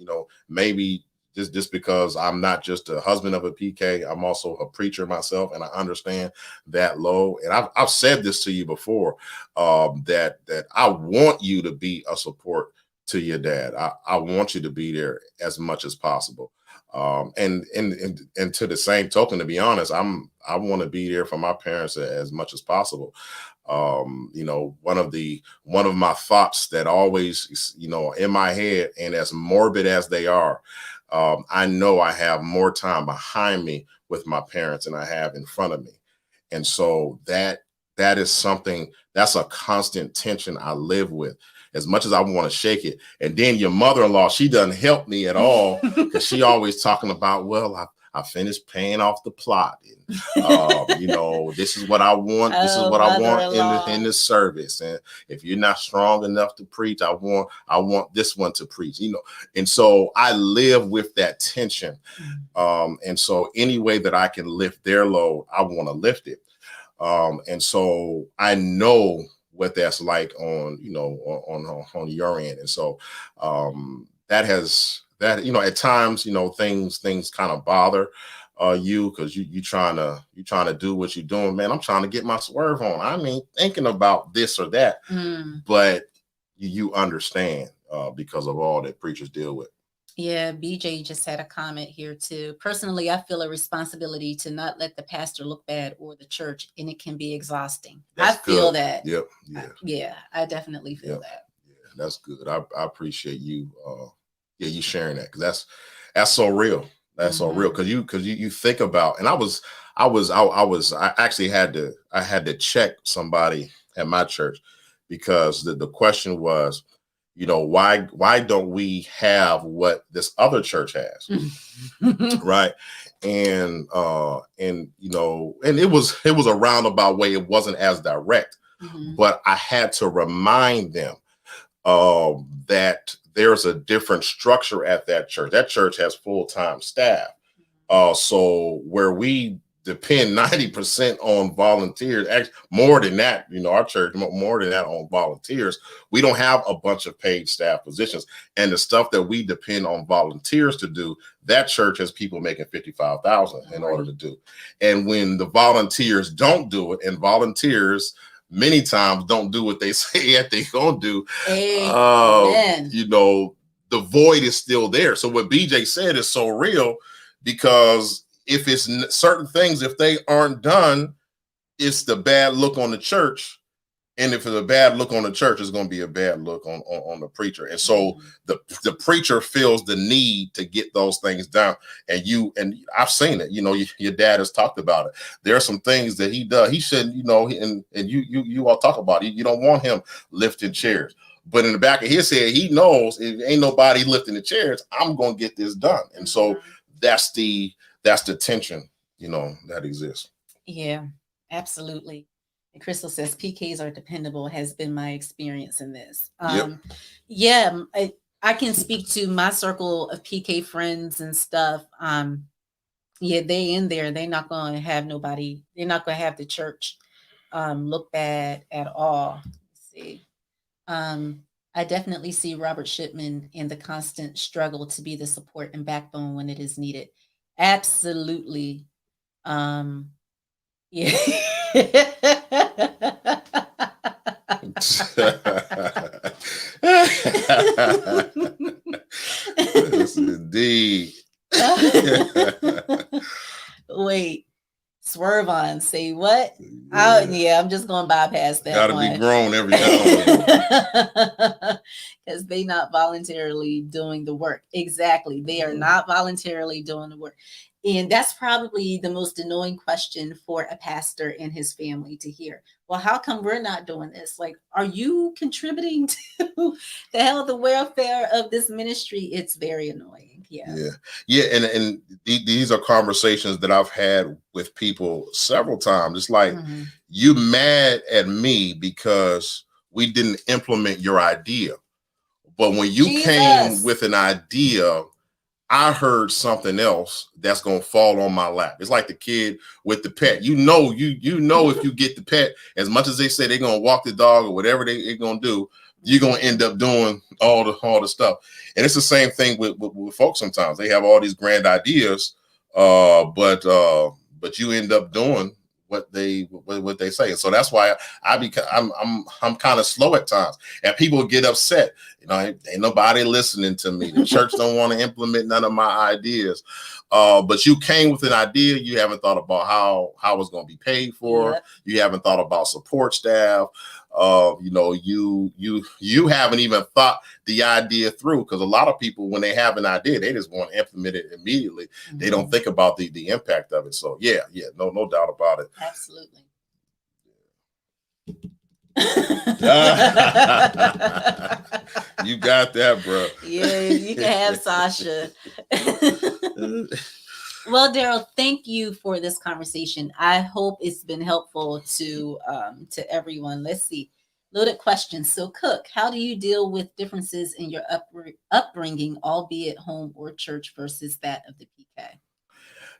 B: maybe just because I'm not just a husband of a PK, I'm also a preacher myself, and I understand that load. And I've said this to you before, that I want you to be a support to your dad. I want you to be there as much as possible. And to the same token, to be honest, I want to be there for my parents as much as possible. One of my thoughts that always, in my head, and as morbid as they are, I know I have more time behind me with my parents than I have in front of me. And so that is something that's a constant tension I live with, as much as I want to shake it. And then your mother-in-law, she doesn't help me at all, because she always talking about, well, I finished paying off the plot. And, this is what I want. This is what I want in this service. And if you're not strong enough to preach, I want this one to preach. And so I live with that tension. And so any way that I can lift their load, I want to lift it. And so I know what that's like on your end. And so at times, things kind of bother you, because you trying to do what you're doing. Man, I'm trying to get my swerve on. I mean, thinking about this or that, but you understand because of all that preachers deal with.
A: Yeah, BJ just had a comment here too. Personally, I feel a responsibility to not let the pastor look bad or the church, and it can be exhausting. I feel that.
B: Yep.
A: Yeah, I definitely feel that.
B: Yeah, that's good. I appreciate you. You sharing that, because that's so real. That's so real, because you think about, and I actually had to check somebody at my church, because the question was, why don't we have what this other church has? Right. And it was a roundabout way. It wasn't as direct, but I had to remind them that there's a different structure at that church. That church has full-time staff. So where we depend 90% on volunteers, actually more than that, our church, more than that on volunteers. We don't have a bunch of paid staff positions. And the stuff that we depend on volunteers to do, that church has people making $55,000 in order to do. And when the volunteers don't do it, and volunteers many times don't do what they say that they're going to do, the void is still there. So what BJ said is so real, because if it's certain things, if they aren't done, it's the bad look on the church. And if it's a bad look on the church, it's going to be a bad look on the preacher. And so the preacher feels the need to get those things done. And I've seen it, your dad has talked about it. There are some things that he does. He shouldn't, and you all talk about it. You don't want him lifting chairs. But in the back of his head, he knows if ain't nobody lifting the chairs, I'm going to get this done. And so that's the tension, that exists.
A: Yeah, absolutely. And Crystal says PKs are dependable, has been my experience in this. Yeah, I can speak to my circle of PK friends and stuff. Yeah, they in there, they're not going to have nobody, they're not going to have the church look bad at all. Let's see. I definitely see Robert Shipman in the constant struggle to be the support and backbone when it is needed. Absolutely. Um, yeah.
B: Yes, indeed.
A: Wait, swerve on. Say what?
B: Yeah.
A: Yeah, I'm just gonna bypass that
B: Got to be
A: one.
B: grown every now and then.
A: Because they not voluntarily doing the work. Exactly. They are not voluntarily doing the work. And that's probably the most annoying question for a pastor and his family to hear. Well, how come we're not doing this? Like, are you contributing to the health and welfare of this ministry? It's very annoying. Yeah.
B: Yeah, yeah, and these are conversations that I've had with people several times. It's like,
A: Mhm.
B: you mad at me because we didn't implement your idea, but when you came
A: Jesus.
B: with an idea, I heard something else that's gonna fall on my lap. It's like the kid with the pet. You know if you get the pet, as much as they say they're gonna walk the dog or whatever they're gonna do, you're gonna end up doing all the stuff. And it's the same thing with folks. Sometimes they have all these grand ideas, but you end up doing what they say. And so that's why I'm kind of slow at times, and people get upset. Ain't nobody listening to me. The church don't want to implement none of my ideas. But you came with an idea. You haven't thought about how it's going to be paid for.
A: Yep.
B: You haven't thought about support staff. You haven't even thought the idea through, because a lot of people, when they have an idea, they just want to implement it immediately.
A: Mm-hmm.
B: They don't think about the impact of it. So yeah, no doubt about it.
A: Absolutely.
B: You got that, bro.
A: Yeah, you can have Sasha. Well, Darrell, thank you for this conversation. I hope it's been helpful to everyone. Let's see. Loaded questions. So, Cook, how do you deal with differences in your upbringing, albeit home or church, versus that of the PK?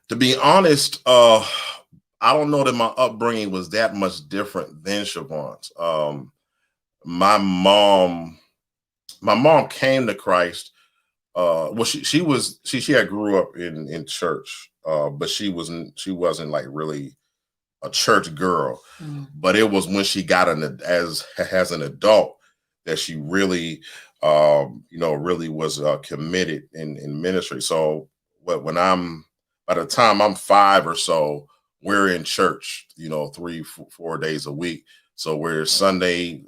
B: To be honest, I don't know that my upbringing was that much different than Shavonne's. My mom, my mom came to Christ. Well, she had grew up in church, but she wasn't like really a church girl.
A: Mm.
B: But it was when she got as an adult that she really, really was committed in ministry. So when I'm by the time I'm 5 or so, we're in church, 3-4 days a week. So we're Sunday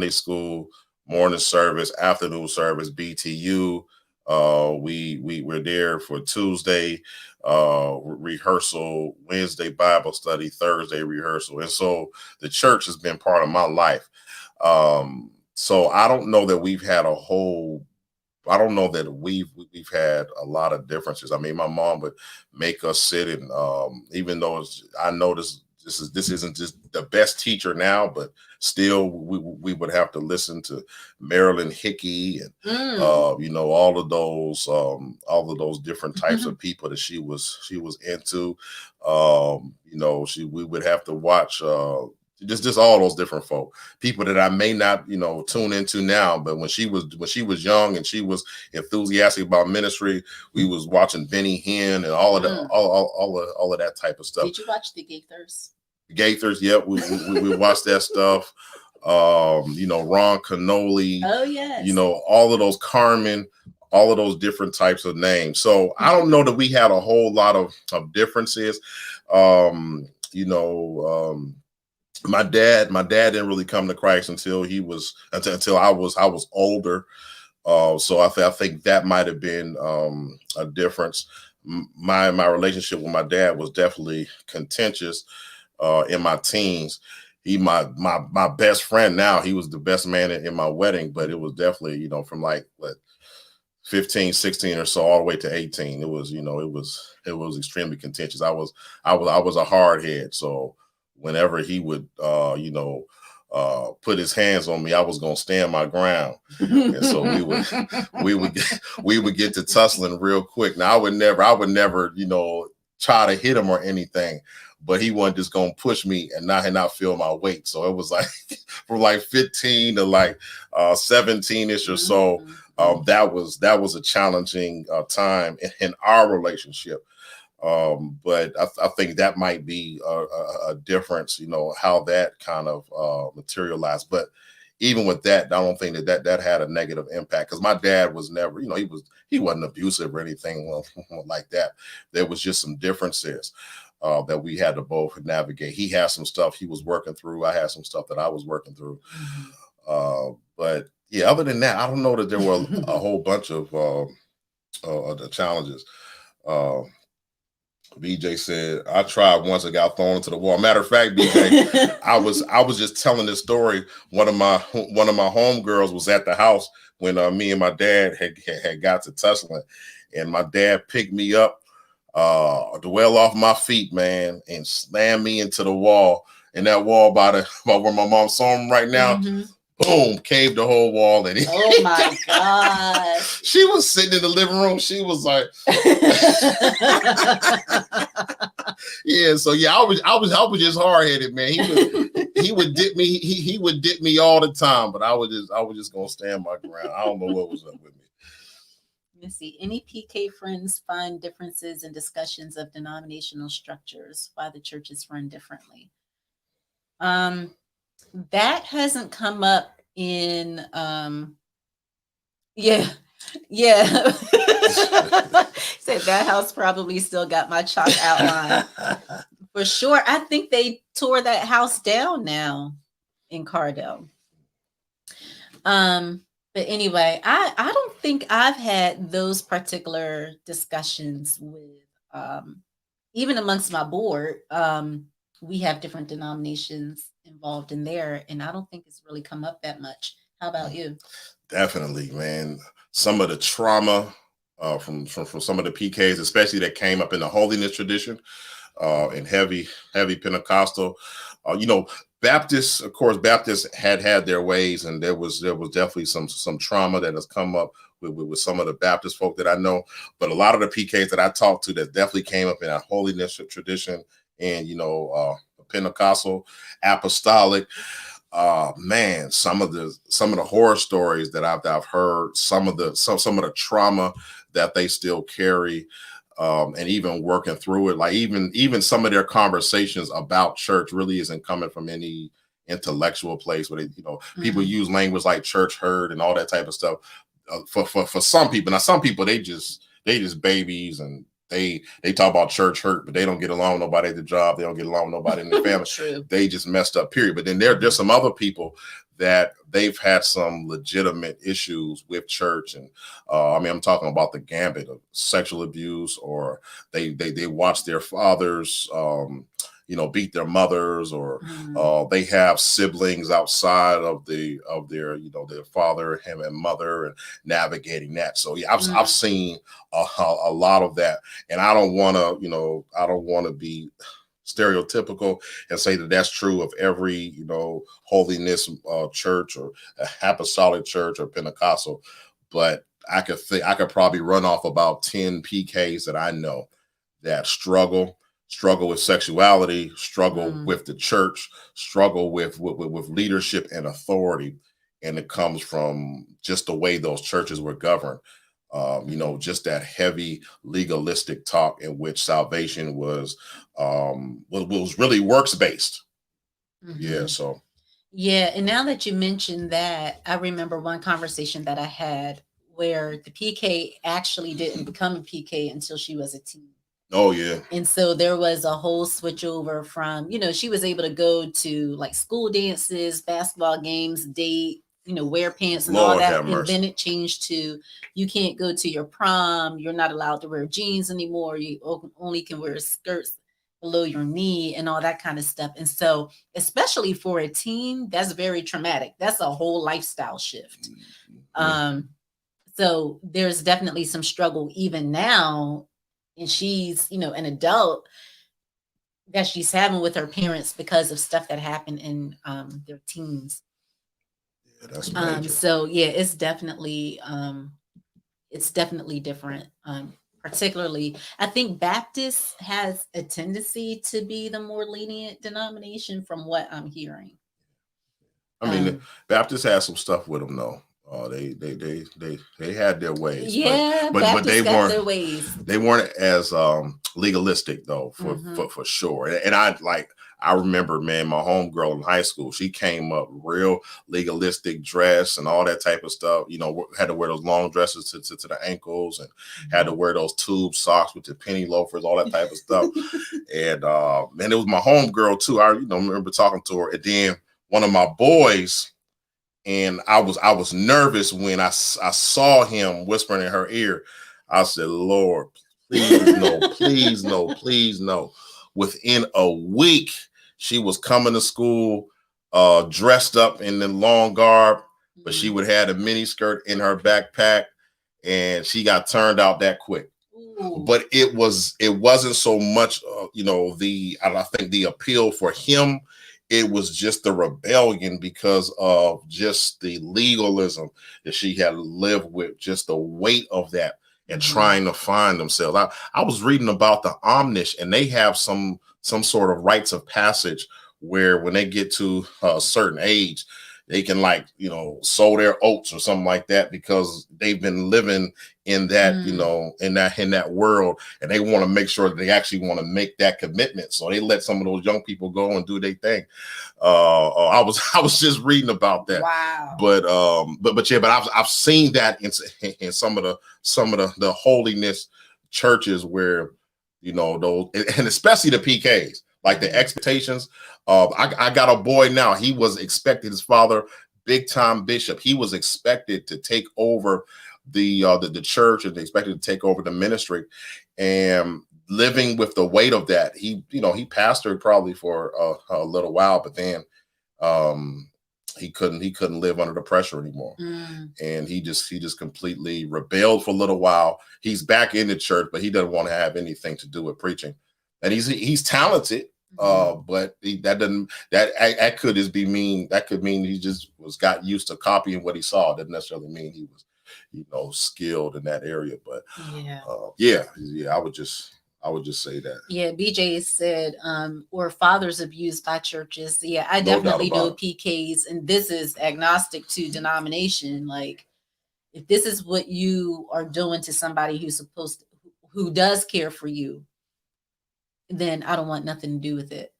B: school, morning service, afternoon service, BTU. We're there for Tuesday rehearsal, Wednesday Bible study, Thursday rehearsal. And so the church has been part of my life. So I don't know that I don't know that we've had a lot of differences. I mean, my mom would make us sit, and even though I know this isn't just the best teacher now, but still we would have to listen to Marilyn Hickey and all of those different types of people that she was into. We would have to watch just all those different folk, people that I may not tune into now, but when she was young and she was enthusiastic about ministry, we was watching Benny Hinn and all of the all of that type of stuff.
A: Did you watch the Gaithers?
B: Gaithers, yep, we watched that stuff. Ron Canoli.
A: Oh yes.
B: All of those Carmen, all of those different types of names. So I don't know that we had a whole lot of differences. My dad didn't really come to Christ until I was older. So I think that might have been a difference. My relationship with my dad was definitely contentious in my teens. He my best friend now. He was the best man in my wedding, but it was definitely from like 15, 16 or so all the way to 18. It was extremely contentious. I was a hard head, so whenever he would put his hands on me, I was gonna stand my ground. And so we would get to tussling real quick. Now I would never try to hit him or anything, but he wasn't just gonna push me and not feel my weight. So it was like from like 15 to like 17ish or so. That was a challenging time in our relationship. But I think that might be a difference, how that kind of materialized. But even with that, I don't think that had a negative impact, because my dad was never, he wasn't abusive or anything like that. There was just some differences that we had to both navigate. He had some stuff he was working through. I had some stuff that I was working through. But yeah, other than that, I don't know that there were a whole bunch of the challenges. BJ said, I tried once and got thrown into the wall. Matter of fact, BJ, I was just telling this story. One of my homegirls was at the house when me and my dad had got to tussling, and my dad picked me up well off my feet, man, and slammed me into the wall. And that wall by where my mom saw him right now, boom, caved the whole wall. And
A: oh my God.
B: She was sitting in the living room. She was like, yeah. So yeah, I was just hard headed, man. He would dip me. He would dip me all the time, but I was just gonna stand my ground. I don't know what was up with me.
A: Let's see. Any PK friends find differences in discussions of denominational structures, why the churches run differently? That hasn't come up in yeah. Said that house probably still got my chalk outline. For sure. I think they tore that house down now in Cardell. But anyway, I don't think I've had those particular discussions with even amongst my board. We have different denominations involved in there, and I don't think it's really come up that much. How about you?
B: Definitely, man. Some of the trauma from some of the PKs, especially that came up in the holiness tradition, and heavy Pentecostal. Baptists, of course, Baptists had their ways, and there was definitely some trauma that has come up with some of the Baptist folk that I know. But a lot of the PKs that I talked to, that definitely came up in that holiness tradition, and Pentecostal, apostolic. Man, some of the horror stories that I've heard, some of the trauma that they still carry, and even working through it, like even some of their conversations about church really isn't coming from any intellectual place where people use language like church hurt and all that type of stuff. For some people, now some people they just babies, and they talk about church hurt, but they don't get along with nobody at the job. They don't get along with nobody in their family.
A: True.
B: They just messed up, period. But then there's some other people that they've had some legitimate issues with church. And I'm talking about the gambit of sexual abuse, or they watch their fathers beat their mothers, or they have siblings outside of their father, him and mother, and navigating that. So yeah, I've seen a lot of that, and I don't want to be stereotypical and say that that's true of every holiness church, or apostolic church, or Pentecostal, but I could probably run off about 10 PKs that I know that struggle with sexuality, struggle with the church, struggle with leadership and authority, and it comes from just the way those churches were governed. Just that heavy legalistic talk in which salvation was really works based. Yeah. So.
A: Yeah, and now that you mentioned that, I remember one conversation that I had where the PK actually didn't become a PK until she was a teen.
B: Oh yeah.
A: And so there was a whole switch over from, she was able to go to like school dances, basketball games, date, wear pants and all that. And then it changed to, you can't go to your prom. You're not allowed to wear jeans anymore. You only can wear skirts below your knee and all that kind of stuff. And so, especially for a teen, that's very traumatic. That's a whole lifestyle shift. So there's definitely some struggle even now, and she's, an adult, that she's having with her parents because of stuff that happened in their teens.
B: Yeah, that's major.
A: So yeah, it's definitely different. particularly. I think Baptist has a tendency to be the more lenient denomination from what I'm hearing.
B: I mean, the
A: Um,
B: Baptists had some stuff with them, though. They had their ways,
A: yeah,
B: but
A: Baptists got their ways.
B: they weren't as legalistic though
A: Hmm.
B: for sure. And I remember, man, my homegirl in high school, she came up real legalistic dress and all that type of stuff. You know, had to wear those long dresses to the ankles and had to wear those tube socks with the penny loafers, all that type of stuff. And it was my homegirl too. I remember talking to her, and then one of my boys, and I was nervous when I saw him whispering in her ear. I said, Lord, please no, please no, please no. Within a week, she was coming to school dressed up in the long garb, but she would have a mini skirt in her backpack, and she got turned out that quick.
A: Ooh.
B: But it wasn't so much I think the appeal for him, it was just the rebellion because of just the legalism that she had lived with, just the weight of that and trying to find themselves. I was reading about the Amish, and they have some sort of rites of passage where when they get to a certain age, they can sow their oats or something like that because they've been living in that in that world, and they want to make sure that they actually want to make that commitment. So they let some of those young people go and do their thing. I was just reading about that.
A: Wow.
B: But I've seen that in some of the holiness churches where those, and especially the PKs, like the expectations. I got a boy now. He was expected, his father, big time bishop. He was expected to take over the church, and they expected to take over the ministry, and living with the weight of that. He pastored probably for a little while, but then he couldn't live under the pressure anymore. And he just completely rebelled for a little while. He's back in the church, but he doesn't want to have anything to do with preaching. And he's talented, but that could just be mean. That could mean he just got used to copying what he saw. It doesn't necessarily mean he was skilled in that area. But yeah, I would just say that.
A: Yeah, BJ said, or fathers abused by churches. Yeah, I
B: No doubt
A: definitely know
B: about it.
A: PKs, and this is agnostic to denomination. Like, if this is what you are doing to somebody who does care for you, then I don't want nothing to do with it.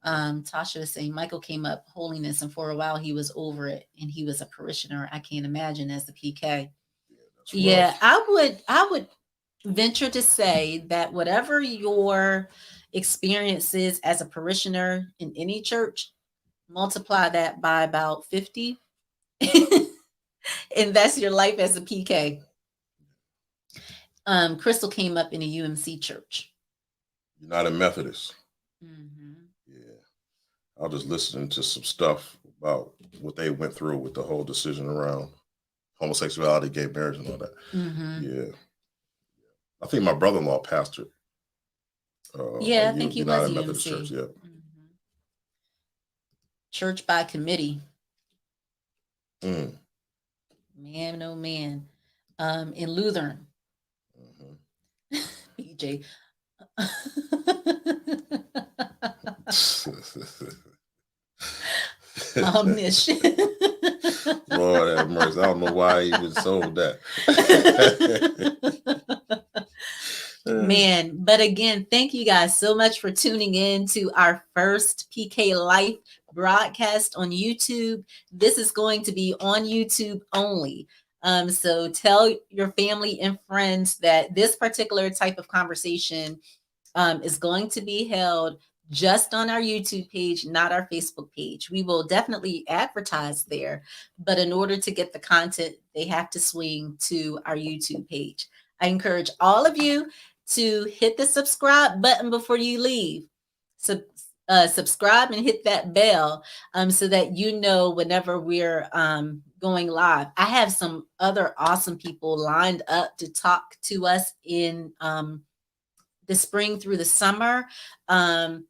A: Tasha is saying Michael came up holiness, and for a while he was over it, and he was a parishioner. I can't imagine as a PK. Yeah, I would venture to say that whatever your experience is as a parishioner in any church, multiply that by about 50, and that's your life as a PK. Crystal came up in a UMC church.
B: United Methodist. Yeah, I was just listening to some stuff about what they went through with the whole decision around homosexuality, gay marriage, and all that. Yeah, I think my brother-in-law pastored.
A: Yeah, I think he was
B: United Methodist
A: UMC.
B: Church. Yeah.
A: Church by committee.
B: Man,
A: oh man. In Lutheran. BJ. Omniscient.
B: Lord have mercy. I don't know why he was sold that.
A: Man, but again, thank you guys so much for tuning in to our first PK Life broadcast on YouTube. This is going to be on YouTube only. So tell your family and friends that this particular type of conversation is going to be held just on our YouTube page, not our Facebook page. We will definitely advertise there, but in order to get the content, they have to swing to our YouTube page. I encourage all of you to hit the subscribe button before you leave. Subscribe and hit that bell so that you know whenever we're going live. I have some other awesome people lined up to talk to us in the spring through the summer. And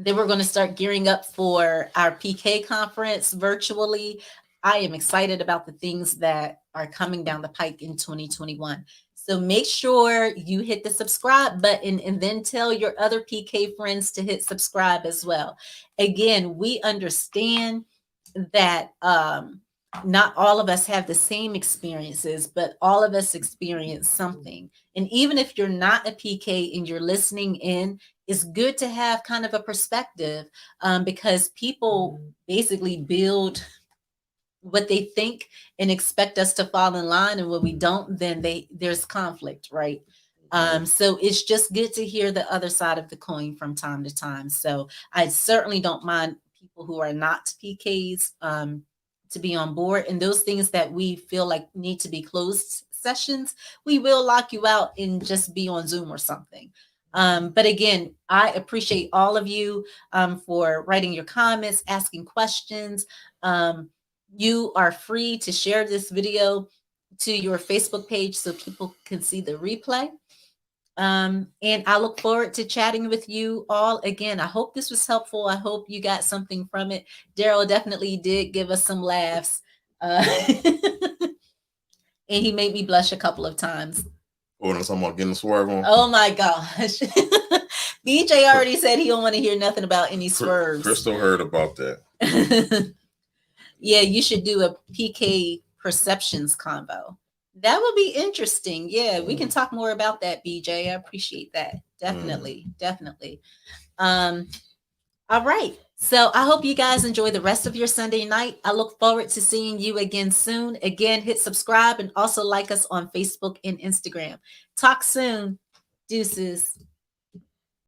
A: then we're going to start gearing up for our PK conference virtually. I am excited about the things that are coming down the pike in 2021. So make sure you hit the subscribe button and then tell your other PK friends to hit subscribe as well. Again, we understand that not all of us have the same experiences, but all of us experience something. And even if you're not a PK and you're listening in, it's good to have kind of a perspective, because people basically build what they think and expect us to fall in line, and when we don't, then there's conflict, right? So it's just good to hear the other side of the coin from time to time. So I certainly don't mind people who are not PKs to be on board, and those things that we feel like need to be closed sessions, we will lock you out and just be on Zoom or something. But again, I appreciate all of you for writing your comments, asking questions. You are free to share this video to your Facebook page so people can see the replay. And I look forward to chatting with you all again. I hope this was helpful. I hope you got something from it. Darrell definitely did give us some laughs. And he made me blush a couple of times.
B: When I'm about getting a swerve on.
A: Oh my gosh. BJ already said he don't want to hear nothing about any swerves.
B: Crystal heard about that.
A: Yeah, you should do a PK perceptions combo. That would be interesting. Yeah, we can talk more about that, BJ. I appreciate that. Definitely, definitely. All right. So I hope you guys enjoy the rest of your Sunday night. I look forward to seeing you again soon. Again, hit subscribe and also like us on Facebook and Instagram. Talk soon. Deuces.